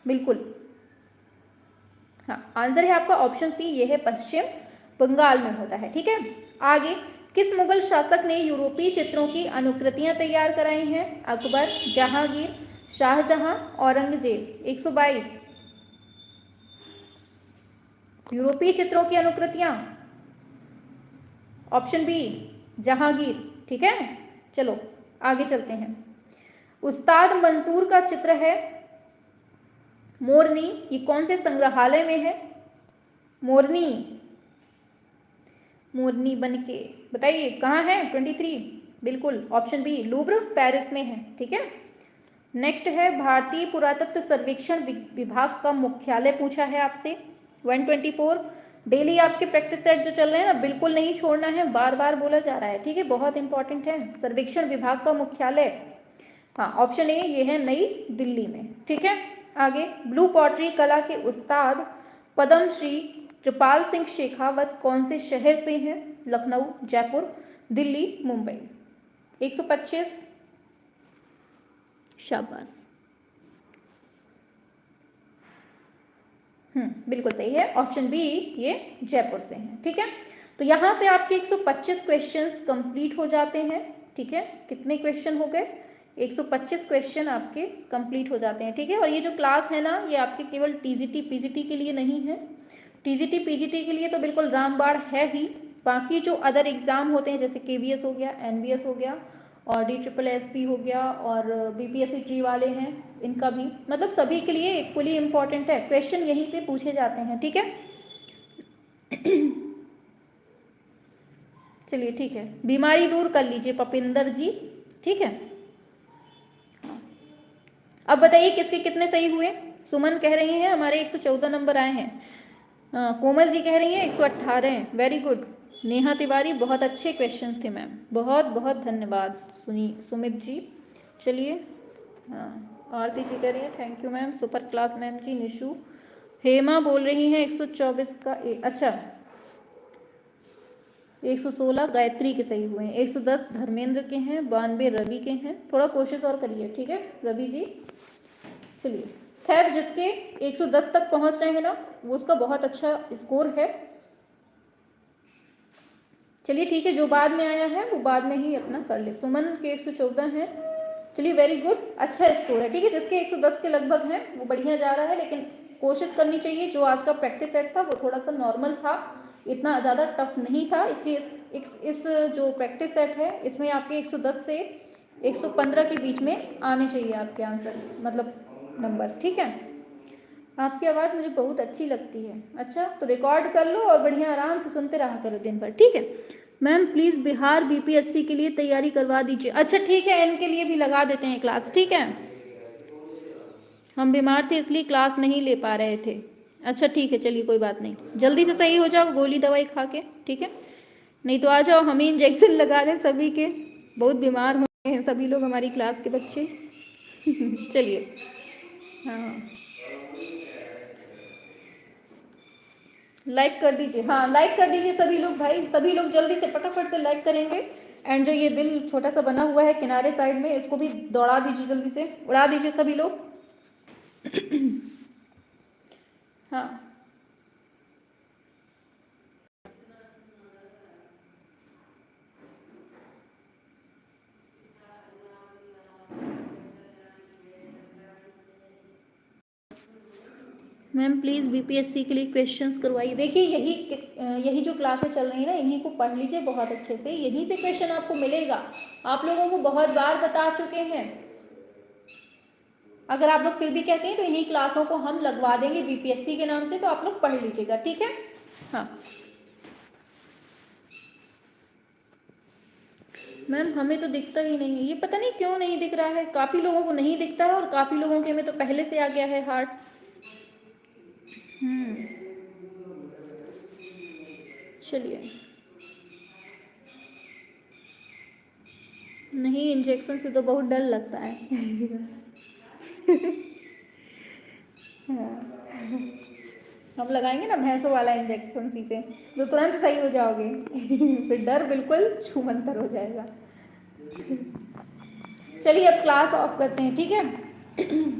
बिल्कुल। हाँ, आंसर है आपका ऑप्शन सी, ये है पश्चिम बंगाल में होता है। ठीक है। आगे, किस मुगल शासक ने यूरोपीय चित्रों की अनुकृतियां तैयार कराई हैं? अकबर, जहांगीर, शाहजहां, औरंगजेब। 122। यूरोपीय चित्रों की अनुकृतियां, ऑप्शन बी जहांगीर। ठीक है, चलो आगे चलते हैं। उस्ताद मंसूर का चित्र है मोरनी, ये कौन से संग्रहालय में है? मोरनी, मोरनी बनके बताइए कहाँ है? 23, बिल्कुल ऑप्शन बी लूव्र पेरिस में है। ठीक है, नेक्स्ट है भारतीय पुरातत्व सर्वेक्षण विभाग का मुख्यालय पूछा है आपसे। 124, डेली आपके प्रैक्टिस सेट जो चल रहे हैं ना, बिल्कुल नहीं छोड़ना है, बार बार बोला जा रहा है। ठीक है, बहुत इंपॉर्टेंट है। सर्वेक्षण विभाग का मुख्यालय, हाँ ऑप्शन ए ये है नई दिल्ली में। ठीक है, आगे ब्लू पॉटरी कला के उस्ताद पद्मश्री कृपाल सिंह शेखावत कौन से शहर से हैं? लखनऊ, जयपुर, दिल्ली, मुंबई। 125, शाबाश, बिल्कुल सही है, ऑप्शन बी ये जयपुर से हैं। ठीक है, तो यहाँ से आपके 125 क्वेश्चंस कंप्लीट हो जाते हैं। ठीक है, कितने क्वेश्चन हो गए? 125 क्वेश्चन आपके कंप्लीट हो जाते हैं। ठीक है, और ये जो क्लास है ना, ये आपके केवल टीजीटी पीजीटी के लिए नहीं है। टीजीटी पीजीटी के लिए तो बिल्कुल रामबाण है ही, बाकी जो अदर एग्जाम होते हैं जैसे केवीएस हो गया, एनबीएस हो गया और DSSS हो गया और बीपीएससी ट्री वाले हैं, इनका भी मतलब सभी के लिए इक्वली इम्पॉर्टेंट है, क्वेश्चन यहीं से पूछे जाते हैं। ठीक है, चलिए ठीक है, बीमारी दूर कर लीजिए पपिंदर जी। ठीक है, अब बताइए किसके कितने सही हुए? सुमन कह रही हैं हमारे 114 नंबर आए हैं। कोमल जी कह रही हैं 118 हैं, वेरी गुड। नेहा तिवारी, बहुत अच्छे क्वेश्चन थे मैम, बहुत बहुत धन्यवाद। सुमित जी, चलिए, हाँ आरती जी कह रही है thank you ma'am, super class ma'am ji. Nishu, Hema बोल रही हैं 124 का अच्छा 116 गायत्री के सही हुए हैं, 110 धर्मेंद्र के हैं, 92 रवि के हैं। थोड़ा कोशिश और करिए, ठीक है रवि जी। चलिए, खैर जिसके 110 तक पहुंच रहे हैं ना, वो उसका बहुत अच्छा स्कोर है। चलिए ठीक है, जो बाद में आया है वो बाद में ही अपना कर ले। सुमन के 114 हैं, चलिए वेरी गुड, अच्छा स्कोर है। ठीक है, जिसके 110 के लगभग हैं वो बढ़िया जा रहा है, लेकिन कोशिश करनी चाहिए। जो आज का प्रैक्टिस सेट था वो थोड़ा सा नॉर्मल था, इतना ज़्यादा टफ नहीं था, इसलिए इस जो प्रैक्टिस सेट है इसमें आपके 110 से 115 के बीच में आने चाहिए आपके आंसर, मतलब नंबर। ठीक है, आपकी आवाज़ मुझे बहुत अच्छी लगती है। अच्छा, तो रिकॉर्ड कर लो और बढ़िया आराम से सुनते रहा करो दिन भर। ठीक है मैम, प्लीज़ बिहार बीपीएससी के लिए तैयारी करवा दीजिए। अच्छा ठीक है, इनके लिए भी लगा देते हैं क्लास। ठीक है, हम बीमार थे इसलिए क्लास नहीं ले पा रहे थे। अच्छा ठीक है, चलिए कोई बात नहीं, जल्दी से सही हो जाओ गोली दवाई खा के। ठीक है, नहीं तो आ जाओ, हम ही इंजेक्शन लगा दें सभी के, बहुत बीमार हो रहे हैं सभी लोग हमारी क्लास के बच्चे। चलिए, हाँ लाइक कर दीजिए, हाँ लाइक कर दीजिए सभी लोग भाई, सभी लोग जल्दी से फटाफट से लाइक करेंगे। एंड जो ये दिल छोटा सा बना हुआ है किनारे साइड में, इसको भी दौड़ा दीजिए, जल्दी से उड़ा दीजिए सभी लोग। हाँ मैम प्लीज़ बीपीएससी के लिए क्वेश्चंस करवाइए। देखिए यही जो क्लासें चल रही है ना, इन्हीं को पढ़ लीजिए बहुत अच्छे से, यहीं से क्वेश्चन आपको मिलेगा। आप लोगों को बहुत बार बता चुके हैं, अगर आप लोग फिर भी कहते हैं तो इन्हीं क्लासों को हम लगवा देंगे बीपीएससी के नाम से, तो आप लोग पढ़ लीजिएगा। ठीक है, हाँ मैम हमें तो दिखता ही नहीं है, ये पता नहीं क्यों नहीं दिख रहा है, काफ़ी लोगों को नहीं दिखता है और काफ़ी लोगों के में तो पहले से आ गया है हार्ट। चलिए, नहीं इंजेक्शन से तो बहुत डर लगता है। हाँ। हम लगाएंगे ना भैंसों वाला इंजेक्शन सीधे, तो तुरंत सही हो जाओगे। फिर डर बिल्कुल छूमंतर हो जाएगा। चलिए अब क्लास ऑफ करते हैं। ठीक है,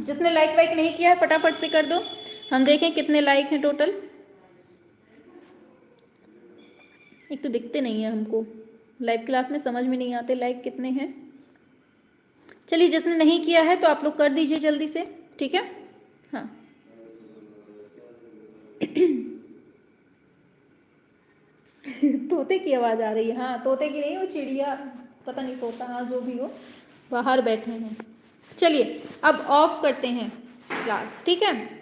जिसने लाइक वाइक नहीं किया है फटाफट से कर दो, हम देखें कितने लाइक हैं टोटल। एक तो दिखते नहीं है हमको लाइव क्लास में, समझ में नहीं आते लाइक कितने हैं। चलिए जिसने नहीं किया है तो आप लोग कर दीजिए जल्दी से। ठीक है, हाँ तोते की आवाज़ आ रही है, हाँ तोते की नहीं, वो चिड़िया, पता नहीं तोता, हाँ जो भी हो, बाहर बैठे हैं। चलिए अब ऑफ करते हैं क्लास। ठीक है।